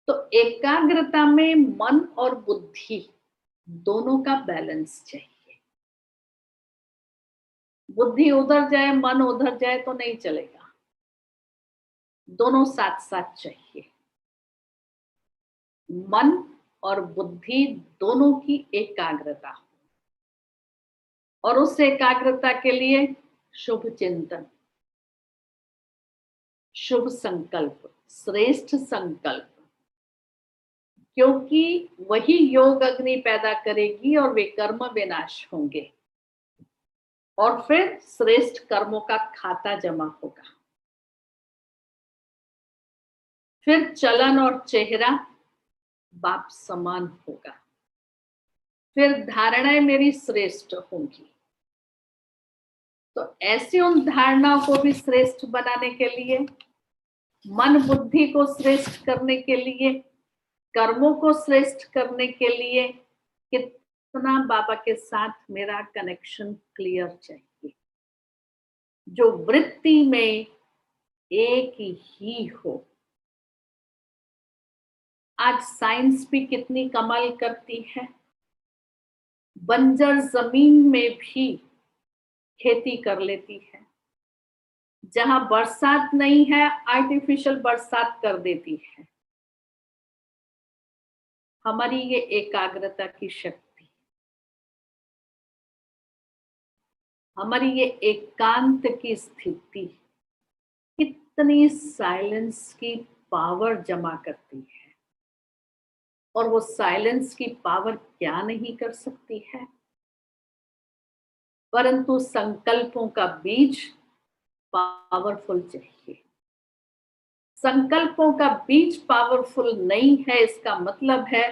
तो एकाग्रता में मन और बुद्धि दोनों का बैलेंस चाहिए। बुद्धि उधर जाए, मन उधर जाए तो नहीं चलेगा, दोनों साथ साथ चाहिए। मन और बुद्धि दोनों की एकाग्रता हो, और उस एकाग्रता के लिए शुभ चिंतन, शुभ संकल्प, श्रेष्ठ संकल्प, क्योंकि वही योग अग्नि पैदा करेगी और वे कर्म विनाश होंगे, और फिर श्रेष्ठ कर्मों का खाता जमा होगा। फिर चलन और चेहरा बाप समान होगा, फिर धारणाएं मेरी श्रेष्ठ होंगी। तो ऐसी उन धारणाओं को भी श्रेष्ठ बनाने के लिए, मन बुद्धि को श्रेष्ठ करने के लिए, कर्मों को श्रेष्ठ करने के लिए कितना बाबा के साथ मेरा कनेक्शन क्लियर चाहिए, जो वृत्ति में एक ही हो। आज साइंस भी कितनी कमाल करती है, बंजर जमीन में भी खेती कर लेती है, जहां बरसात नहीं है आर्टिफिशियल बरसात कर देती है। हमारी ये एकाग्रता की शक्ति, हमारी ये एकांत की स्थिति कितनी साइलेंस की पावर जमा करती है। और वो साइलेंस की पावर क्या नहीं कर सकती है, परंतु संकल्पों का बीज पावरफुल चाहिए। संकल्पों का बीज पावरफुल नहीं है, इसका मतलब है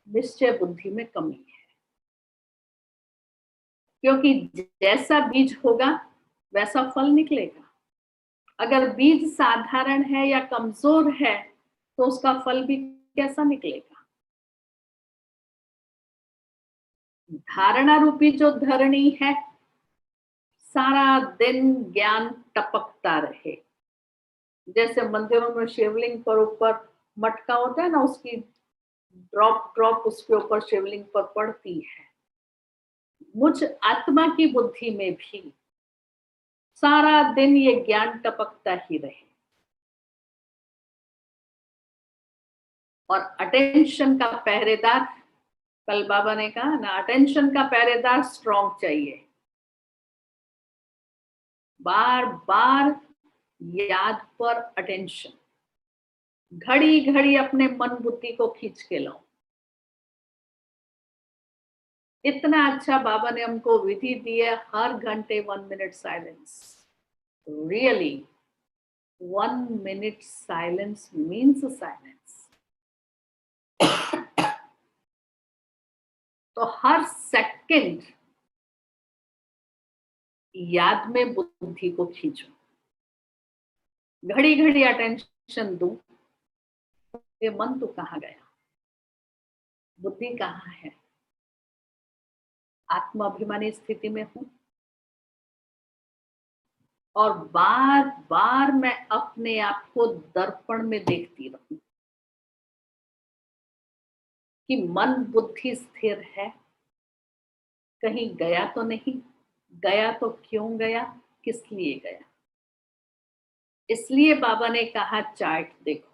निश्चय बुद्धि में कमी है। क्योंकि जैसा बीज होगा वैसा फल निकलेगा। अगर बीज साधारण है या कमजोर है तो उसका फल भी कैसा निकलेगा। धारणा रूपी जो धरणी है, सारा दिन ज्ञान टपकता रहे। जैसे मंदिरों में शिवलिंग पर ऊपर मटका होता है ना, उसकी ड्रॉप ड्रॉप उसके ऊपर शिवलिंग पर पड़ती है। मुझ आत्मा की बुद्धि में भी सारा दिन ये ज्ञान टपकता ही रहे। और अटेंशन का पहरेदार, कल बाबा ने कहा ना, अटेंशन का पहरेदार स्ट्रॉन्ग चाहिए। बार बार याद पर अटेंशन, घड़ी घड़ी अपने मन बुद्धि को खींच के लाओ। इतना अच्छा बाबा ने हमको विधि दी है, हर घंटे 1 minute silence. Really 1 minute silence means silence. तो हर सेकंड याद में बुद्धि को खींचो, घड़ी घड़ी अटेंशन दो। ये मन तो कहाँ गया, बुद्धि कहाँ है, आत्माभिमानी स्थिति में हूं। और बार बार मैं अपने आप को दर्पण में देखती रहूं कि मन बुद्धि स्थिर है, कहीं गया तो नहीं, गया तो क्यों गया, किस लिए गया। इसलिए बाबा ने कहा चार्ट देखो।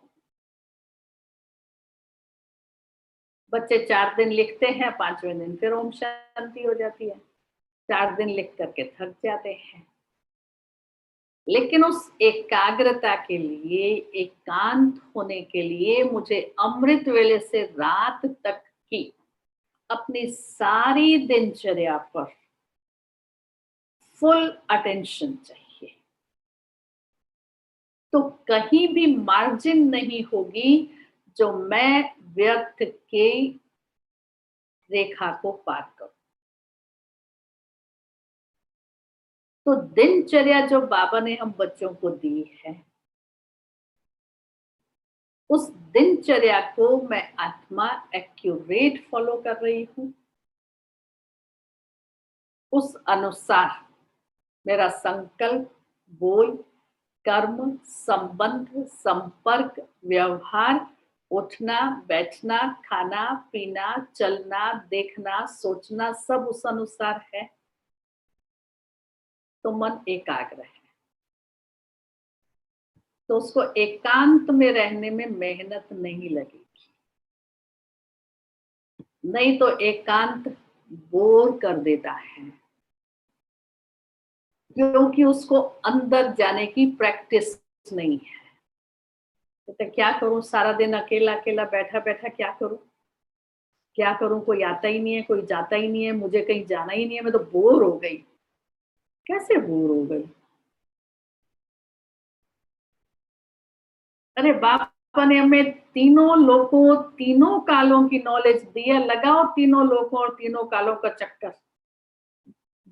बच्चे 4 दिन लिखते हैं, 5वें दिन फिर ओम शांति हो जाती है। 4 दिन लिख करके थक जाते हैं। लेकिन उस एकाग्रता के लिए, एकांत होने के लिए मुझे अमृत वेले से रात तक की अपनी सारी दिनचर्या पर फुल अटेंशन चाहिए। तो कहीं भी मार्जिन नहीं होगी जो मैं व्यर्थ के रेखा को पार करूं। तो दिनचर्या जो बाबा ने हम बच्चों को दी है, उस दिनचर्या को मैं आत्मा एक्यूरेट फॉलो कर रही हूं। उस अनुसार मेरा संकल्प, बोल, कर्म, संबंध, संपर्क, व्यवहार, उठना, बैठना, खाना, पीना, चलना, देखना, सोचना सब उस अनुसार है, तो मन एकाग्र है। तो उसको एकांत में रहने में मेहनत नहीं लगेगी। नहीं तो एकांत बोर कर देता है, क्योंकि उसको अंदर जाने की प्रैक्टिस नहीं है। तो क्या करूं, सारा दिन अकेला अकेला बैठा बैठा क्या करूं, क्या करूं, कोई आता ही नहीं है, कोई जाता ही नहीं है, मुझे कहीं जाना ही नहीं है, मैं तो बोर हो गई। कैसे बोर हो गई? अरे बाबा ने हमें तीनों लोकों, तीनों कालों की नॉलेज दी है, लगाओ तीनों लोकों और तीनों कालों का चक्कर,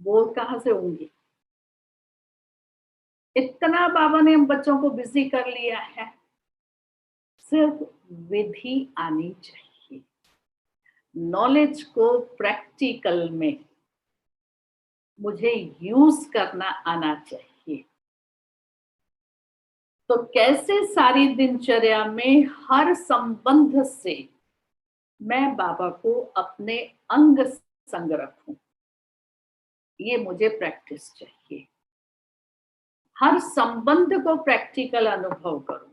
बोर कहां से होंगी? इतना बाबा ने हम बच्चों को बिजी कर लिया है। सिर्फ विधि आनी चाहिए, नॉलेज को प्रैक्टिकल में मुझे यूज करना आना चाहिए। तो कैसे सारी दिनचर्या में हर संबंध से मैं बाबा को अपने अंग संग रखूं, ये मुझे प्रैक्टिस चाहिए। हर संबंध को प्रैक्टिकल अनुभव करूं,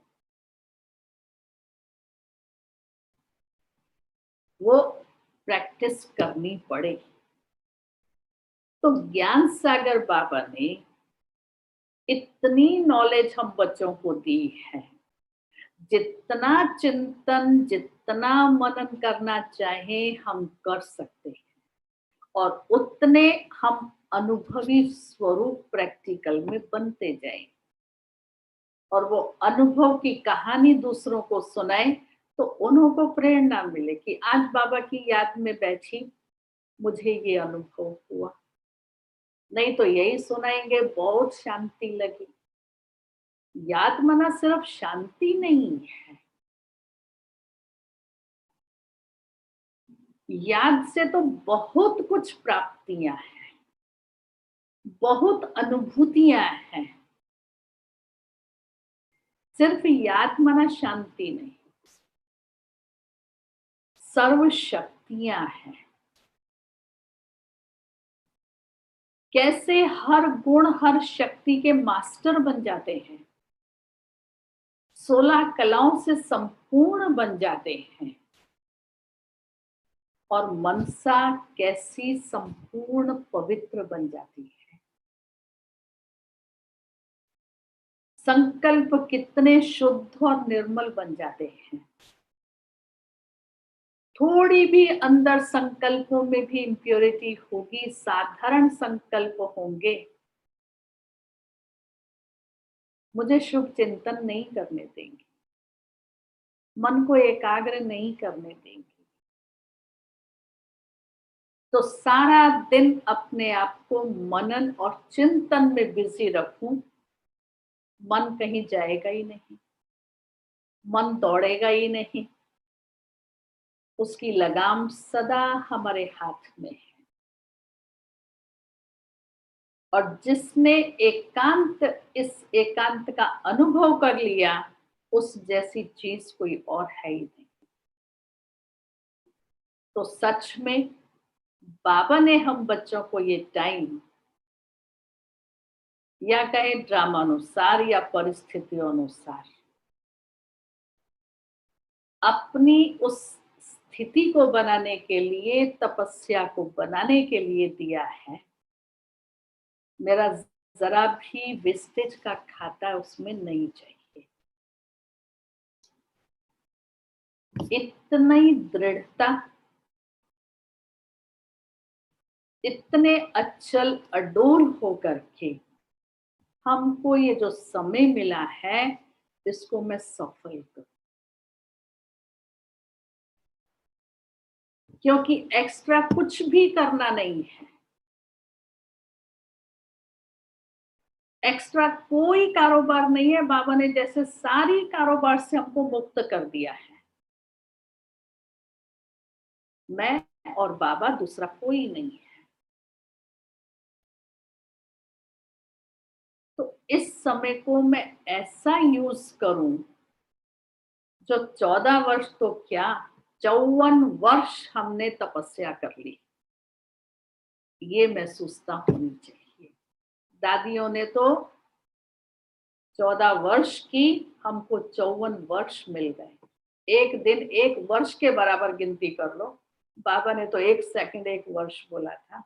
वो प्रैक्टिस करनी पड़ेगी। तो ज्ञान सागर बाबा ने इतनी नॉलेज हम बच्चों को दी है, जितना चिंतन, जितना मनन करना चाहे हम कर सकते हैं, और उतने हम अनुभवी स्वरूप प्रैक्टिकल में बनते जाएं, और वो अनुभव की कहानी दूसरों को सुनाए, तो उन्हों को प्रेरणा मिले कि आज बाबा की याद में बैठी, मुझे ये अनुभव हुआ। नहीं तो यही सुनाएंगे, बहुत शांति लगी। याद मना सिर्फ शांति नहीं है, याद से तो बहुत कुछ प्राप्तियां हैं, बहुत अनुभूतियां हैं। सिर्फ याद मना शांति नहीं, सर्व शक्तियां हैं। कैसे हर गुण, हर शक्ति के मास्टर बन जाते हैं, 16 कलाओं से संपूर्ण बन जाते हैं, और मनसा कैसी संपूर्ण पवित्र बन जाती है। संकल्प कितने शुद्ध और निर्मल बन जाते हैं। थोड़ी भी अंदर संकल्पों में भी इम्प्योरिटी होगी, साधारण संकल्प होंगे, मुझे शुभ चिंतन नहीं करने देंगे, मन को एकाग्र नहीं करने देंगे। तो सारा दिन अपने आप को मनन और चिंतन में बिजी रखूं, मन कहीं जाएगा ही नहीं, मन दौड़ेगा ही नहीं, उसकी लगाम सदा हमारे हाथ में है। और जिसने एकांत, इस एकांत का अनुभव कर लिया, उस जैसी चीज कोई और है ही नहीं। तो सच में बाबा ने हम बच्चों को ये टाइम, या कहे ड्रामा अनुसार या परिस्थितियों अनुसार, अपनी उस स्थिति को बनाने के लिए, तपस्या को बनाने के लिए दिया है। मेरा जरा भी वेस्टेज का खाता उसमें नहीं चाहिए। इतनी दृढ़ता, इतने अचल अडोल होकर के हमको ये जो समय मिला है, इसको मैं सफल करूं, क्योंकि एक्स्ट्रा कुछ भी करना नहीं है। एक्स्ट्रा कोई कारोबार नहीं है। बाबा ने जैसे सारी कारोबार से हमको मुक्त कर दिया है। मैं और बाबा, दूसरा कोई नहीं है। तो इस समय को मैं ऐसा यूज करूं जो 14 वर्ष तो क्या 54 वर्ष हमने तपस्या कर ली, ये महसूसता होनी चाहिए। दादियों ने तो 14 वर्ष की, हमको 54 वर्ष मिल गए। एक दिन एक वर्ष के बराबर गिनती कर लो। बाबा ने तो 1 सेकंड 1 वर्ष बोला था।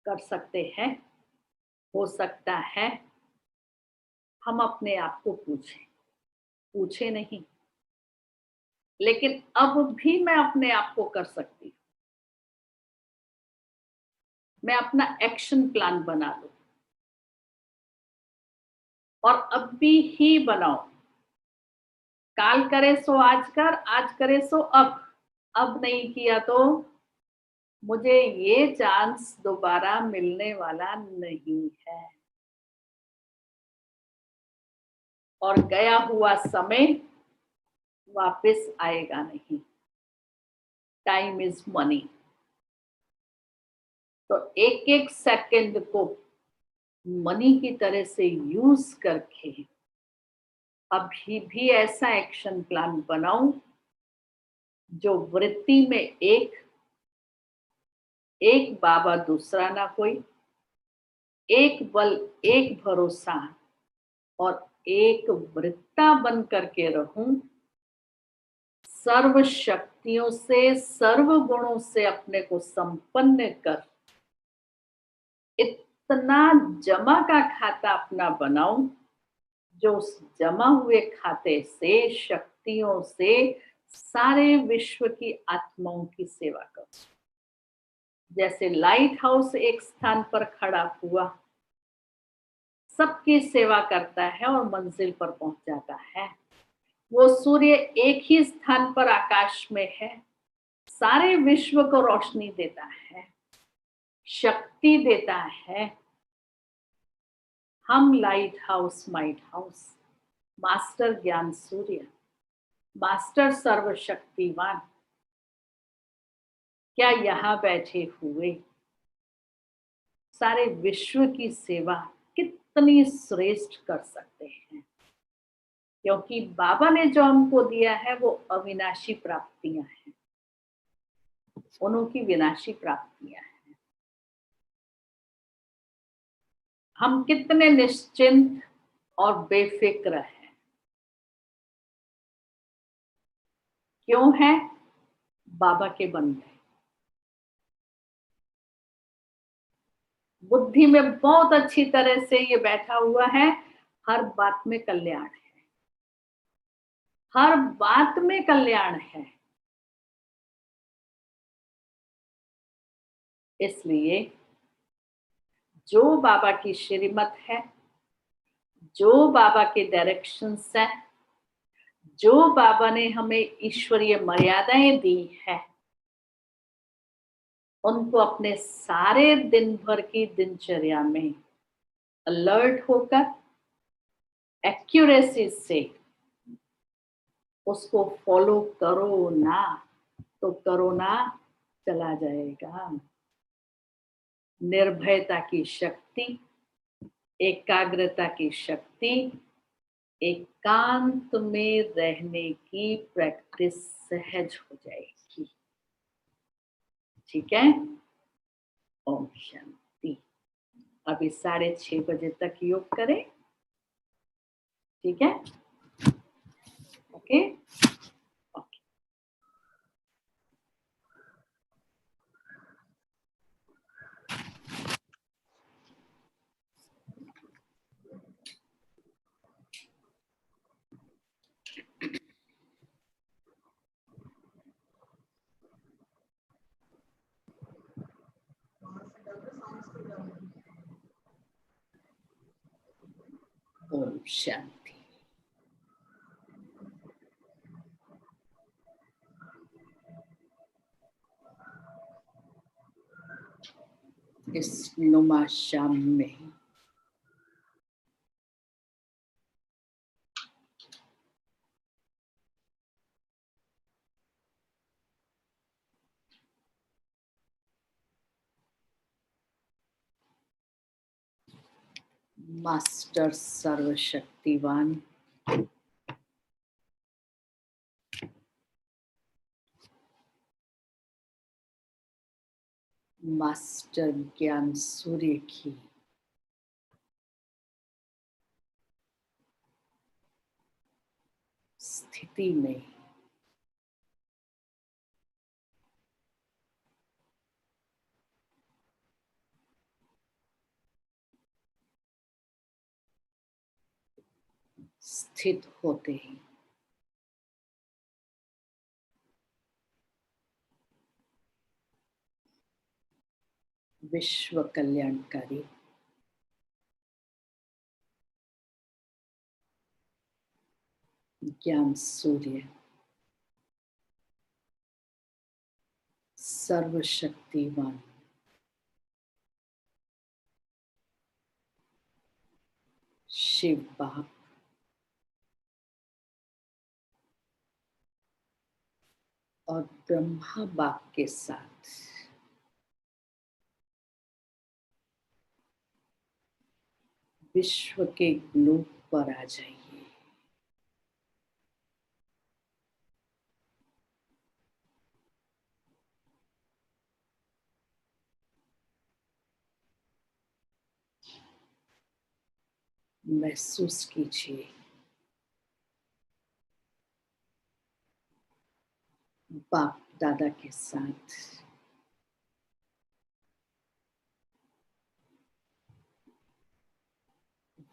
कर सकते हैं, हो सकता है। हम अपने आप को पूछे नहीं, लेकिन अब भी मैं अपने आप को कर सकती हूँ। मैं अपना एक्शन प्लान बना लूं और अब भी ही बनाओ। काल करे सो आज कर, आज करे सो अब नहीं किया तो मुझे ये चांस दोबारा मिलने वाला नहीं है, और गया हुआ समय वापस आएगा नहीं। Time is money. तो एक एक सेकंड को मनी की तरह से यूज करके अभी भी ऐसा एक्शन प्लान बनाऊं जो वृत्ति में एक बाबा दूसरा ना कोई, एक बल एक भरोसा, और एक वृत्ता बन करके रहूं। सर्व शक्तियों से, सर्व गुणों से अपने को संपन्न कर इतना जमा का खाता अपना बनाऊं जो उस जमा हुए खाते से, शक्तियों से सारे विश्व की आत्माओं की सेवा करूं। जैसे लाइट हाउस एक स्थान पर खड़ा हुआ, सबकी सेवा करता है और मंजिल पर पहुंच जाता है। वो सूर्य एक ही स्थान पर आकाश में है, सारे विश्व को रोशनी देता है, शक्ति देता है। हम light house, might house, master ज्ञान सूर्य, मास्टर सर्वशक्तिवान, क्या यहाँ बैठे हुए सारे विश्व की सेवा कितनी श्रेष्ठ कर सकते हैं। क्योंकि बाबा ने जो हमको दिया है वो अविनाशी प्राप्तियां हैं, उनकी विनाशी प्राप्तियां हैं। हम कितने निश्चिंत और बेफिक्र हैं। क्यों है? बाबा के बन गए। बुद्धि में बहुत अच्छी तरह से ये बैठा हुआ है, हर बात में कल्याण है, हर बात में कल्याण है। इसलिए जो बाबा की श्रीमत है, जो बाबा के डायरेक्शंस है, जो बाबा ने हमें ईश्वरीय मर्यादाएं दी है, उनको अपने सारे दिन भर की दिनचर्या में अलर्ट होकर एक्यूरेसी से उसको फॉलो करो ना तो कोरोना चला जाएगा। निर्भयता की शक्ति, एकाग्रता की शक्ति, एकांत में रहने की प्रैक्टिस सहज हो जाएगी। ठीक है? ओम शांति। अभी 6:30 बजे तक योग करें। ठीक है? ओके? ओम शांति। इस नुमा शाम में मास्टर सर्वशक्तिवान, मास्टर ज्ञान सूर्य की स्थिति में स्थित होते हैं विश्व कल्याणकारी ज्ञान सूर्य सर्वशक्तिवान शिव बाप और ब्रह्मा बाप के साथ विश्व के ग्लोब पर आ जाइए। महसूस कीजिए बाप दादा के साथ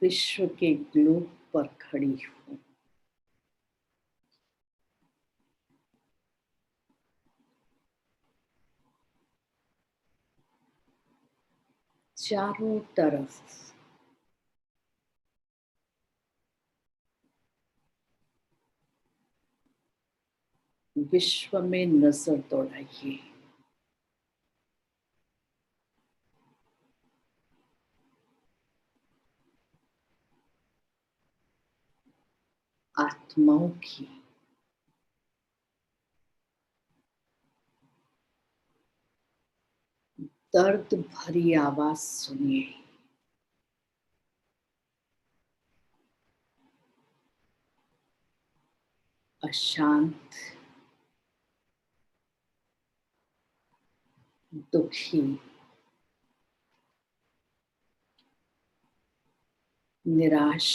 विश्व के ग्लोब पर खड़ी हूँ। चारों तरफ विश्व में नजर दौड़ाइए। आत्माओं की दर्द भरी आवाज सुनिए। अशांत, दुखी, निराश,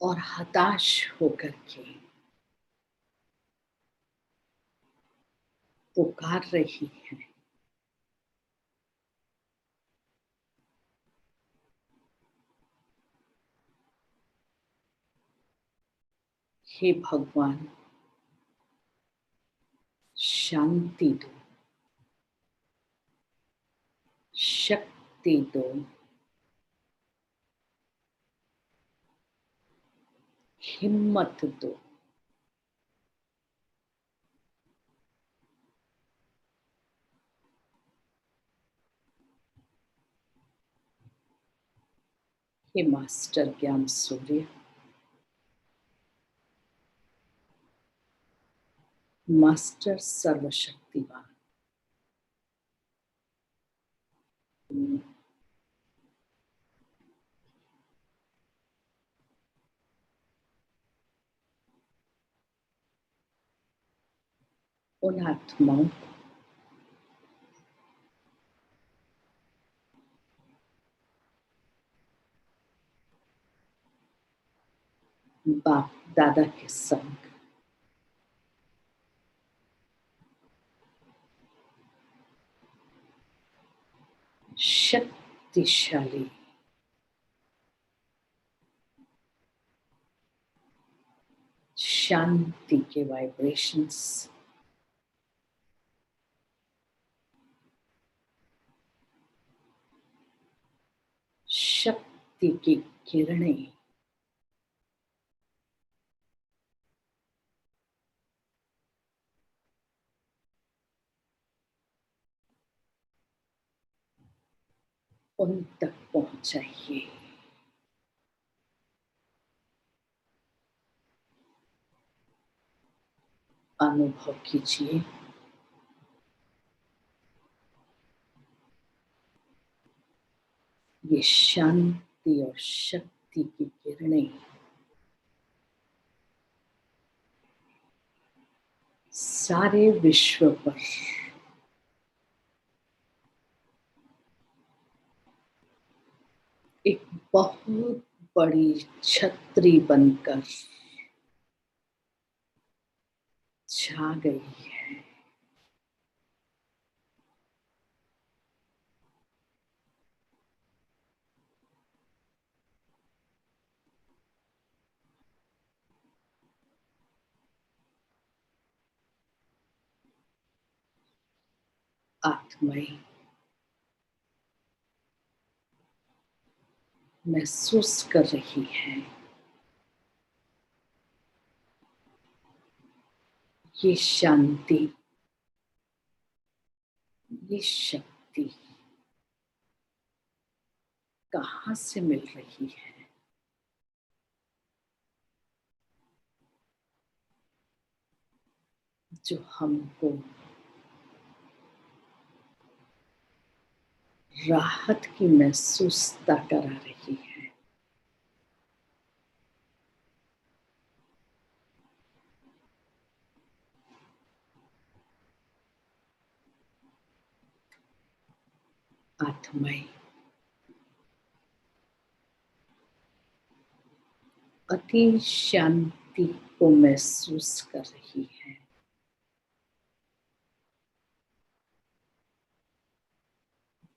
और हताश होकर के पुकार रही है। हे भगवान, शांति दो, शक्ति दो, हिम्मत दो। हे मास्टर ज्ञान सूर्य, मास्टर सर्वशक्तिवान, उन आत्माओं को बाप दादा के संग शक्तिशाली शांति के वाइब्रेशंस शक्ति की किरणें उन तक पहुंचाइए। अनुभव कीजिए ये शांति और शक्ति की किरणें सारे विश्व पर एक बहुत बड़ी छतरी बनकर छा गई है। आत्माएं महसूस कर रही है ये शांति, ये शक्ति कहाँ से मिल रही है। जो हमको राहत की महसूसता करा रही है। आत्माएं अति शांति को महसूस कर रही है।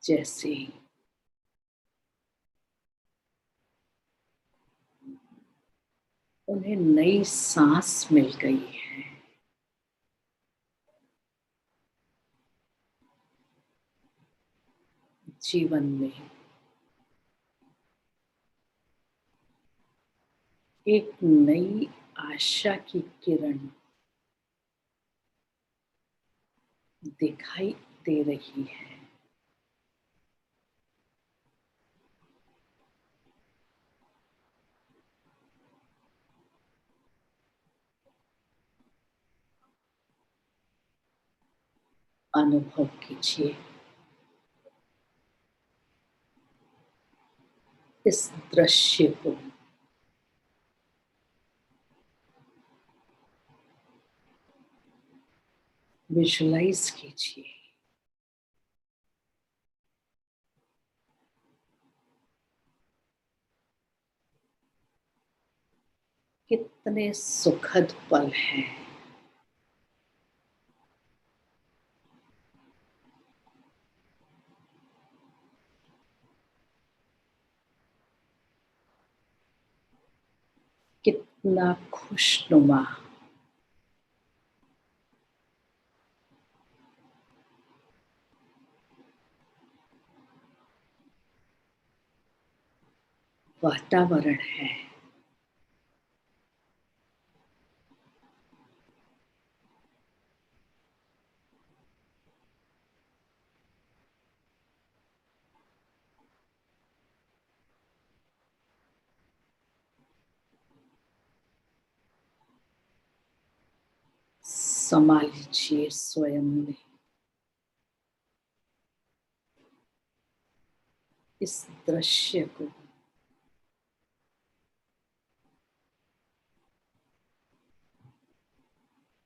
जैसे उन्हें नई सांस मिल गई है। जीवन में एक नई आशा की किरण दिखाई दे रही है। अनुभव कीजिए इस दृश्य को। विजुलाइज कीजिए। कितने सुखद पल हैं। कितना खुशनुमा वातावरण है। समा लीजिए स्वयं में इस दृश्य को।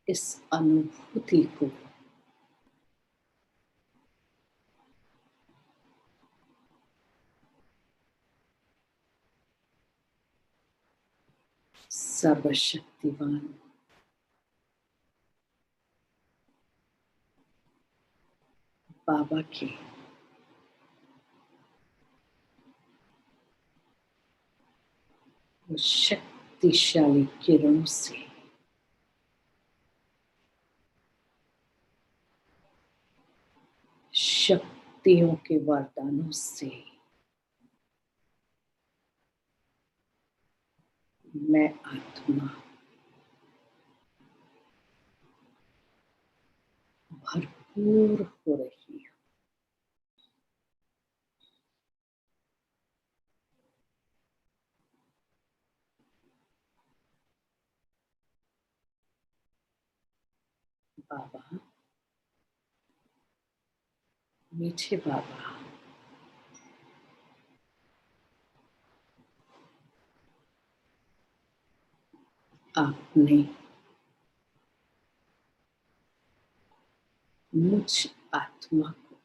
इस अनुभूति को। सर्वशक्तिवान बाबा के शक्तिशाली किरणों से शक्तियों के वरदानों से मैं आत्मा भरपूर हो रही हूँ। बाबा, मीठे बाबा, आपने मुझ आत्मा को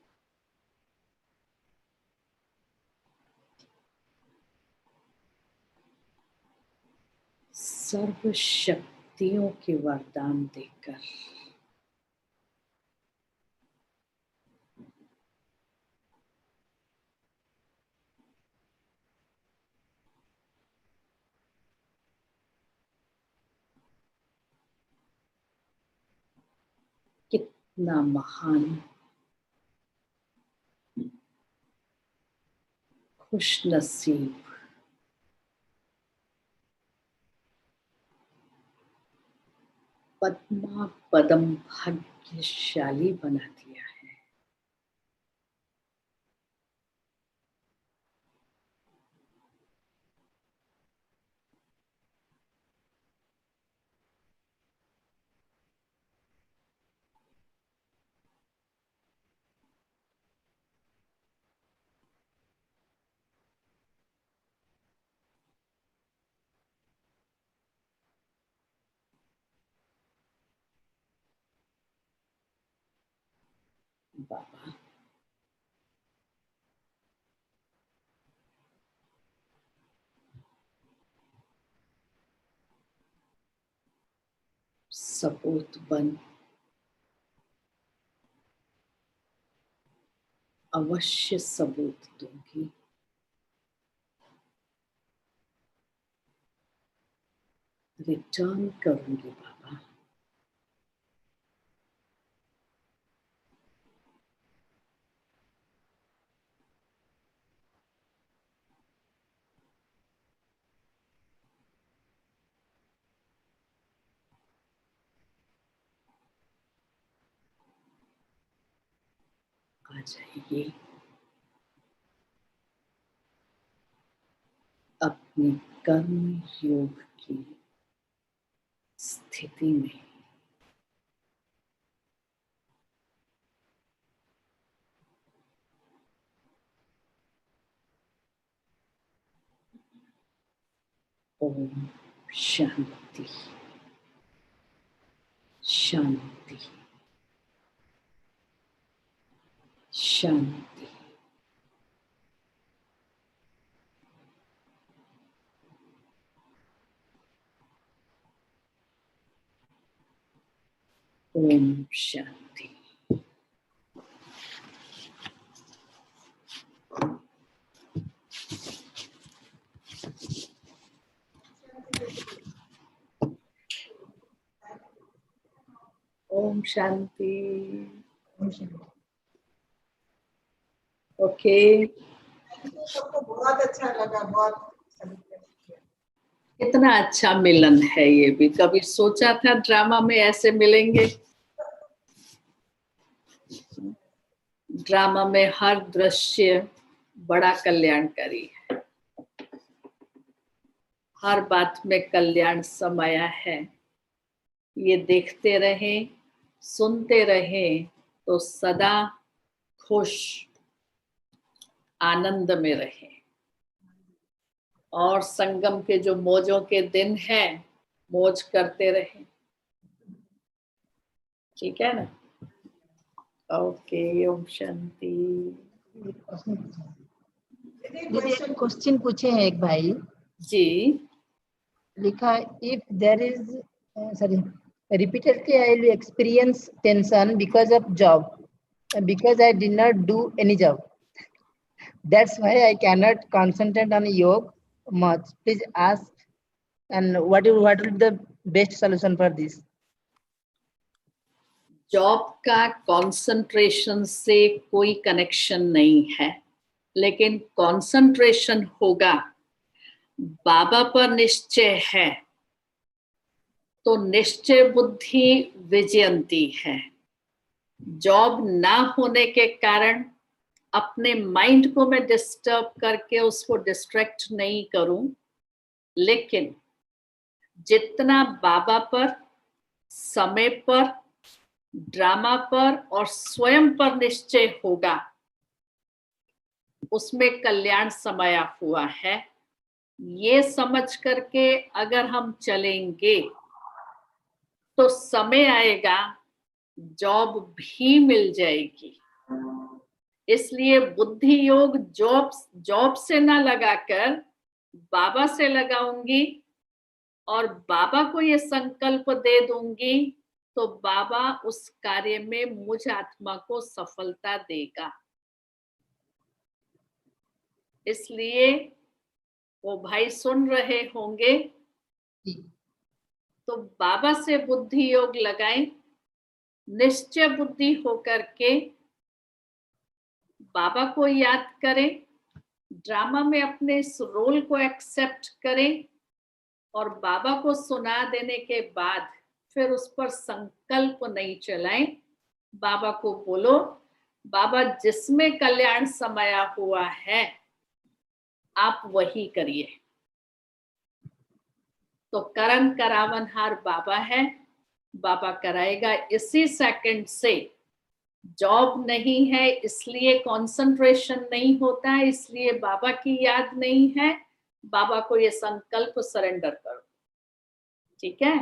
सर्व शक्तियों के वरदान देकर कितना महान, खुश नसीब, पद्मा पदम भाग्यशाली बना दिया है। बाबा, सबूत बन अवश्य सबूत दूंगी। रिटर्न करूंगी बाबा। आ जाइए अपने कर्म योग की स्थिति में। ओम शांति शांति शांति। ओम शांति। ओम शांति। ओके। सबको बहुत अच्छा लगा, बहुत कितना अच्छा मिलन है ये भी। कभी सोचा था ड्रामा में ऐसे मिलेंगे? ड्रामा में हर दृश्य बड़ा कल्याणकारी है, हर बात में कल्याण समाया है। ये देखते रहें, सुनते रहें तो सदा खुश आनंद में रहें। और संगम के जो मौजों के दिन हैं, मौज करते रहें। ठीक है ना? ओके। ओम शांति। दीदी एक क्वेश्चन पूछे हैं एक भाई जी। लिखा, if there is sorry repeatedly I will experience tension because of job, because I did not do any job, that's why I cannot concentrate on yoga much. Please ask, and what will the best solution for this? Job का concentration से कोई connection नहीं है, लेकिन concentration होगा, बाबा पर निश्चय है तो निश्चय बुद्धि विजयंती है। जॉब ना होने के कारण अपने माइंड को मैं डिस्टर्ब करके उसको डिस्ट्रैक्ट नहीं करूं, लेकिन जितना बाबा पर समय पर ड्रामा पर और स्वयं पर निश्चय होगा, उसमें कल्याण समाया हुआ है। ये समझ करके अगर हम चलेंगे तो समय आएगा, जॉब भी मिल जाएगी। इसलिए बुद्धि योग जॉब से ना लगाकर बाबा से लगाऊंगी और बाबा को ये संकल्प दे दूंगी, तो बाबा उस कार्य में मुझ आत्मा को सफलता देगा। इसलिए वो भाई सुन रहे होंगे, तो बाबा से बुद्धि योग लगाएं, निश्चय बुद्धि होकर के बाबा को याद करें, ड्रामा में अपने इस रोल को एक्सेप्ट करें और बाबा को सुना देने के बाद फिर उस पर संकल्प नहीं चलाएं। बाबा को बोलो, बाबा जिसमें कल्याण समाया हुआ है आप वही करिए। तो करन करावनहार बाबा है, बाबा कराएगा। इसी सेकंड से जॉब नहीं है इसलिए कंसंट्रेशन नहीं होता है, इसलिए बाबा की याद नहीं है, बाबा को ये संकल्प सरेंडर करो। ठीक है,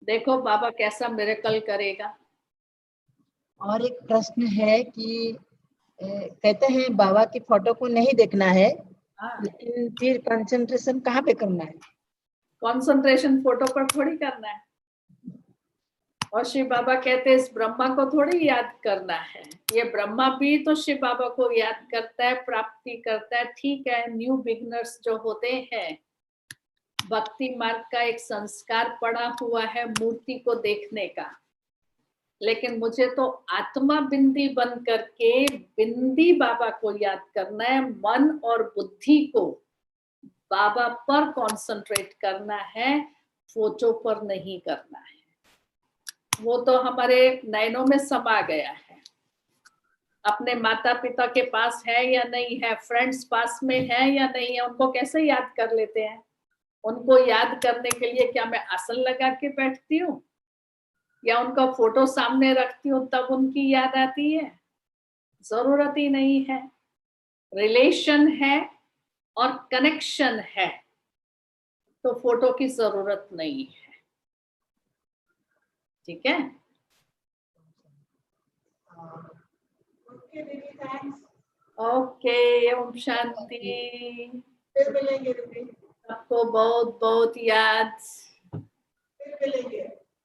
देखो बाबा कैसा मिरेकल करेगा। और एक प्रश्न है कि कहते हैं बाबा की फोटो को नहीं देखना है, लेकिन फिर कंसंट्रेशन कहाँ पे करना है? कंसंट्रेशन फोटो पर थोड़ी करना है। और शिव बाबा कहते हैं इस ब्रह्मा को थोड़ी याद करना है, ये ब्रह्मा भी तो शिव बाबा को याद करता है, प्राप्ति करता है। ठीक है, न्यू बिगनर्स जो होते हैं, भक्ति मार्ग का एक संस्कार पड़ा हुआ है मूर्ति को देखने का, लेकिन मुझे तो आत्मा बिंदी बन करके बिंदी बाबा को याद करना है, मन और बुद्धि को बाबा पर कंसंट्रेट करना है, फोटो पर नहीं करना है। वो तो हमारे नैनों में समा गया है। अपने माता पिता के पास है या नहीं है, फ्रेंड्स पास में है या नहीं है, उनको कैसे याद कर लेते हैं? उनको याद करने के लिए क्या मैं आसन लगा के बैठती हूँ या उनका फोटो सामने रखती हूँ तब उनकी याद आती है? जरूरत ही नहीं है। रिलेशन है और कनेक्शन है तो फोटो की जरूरत नहीं है। ठीक है, ओके, ओम शांति। फिर मिलेंगे। सबको बहुत बहुत याद। फिर मिलेंगे।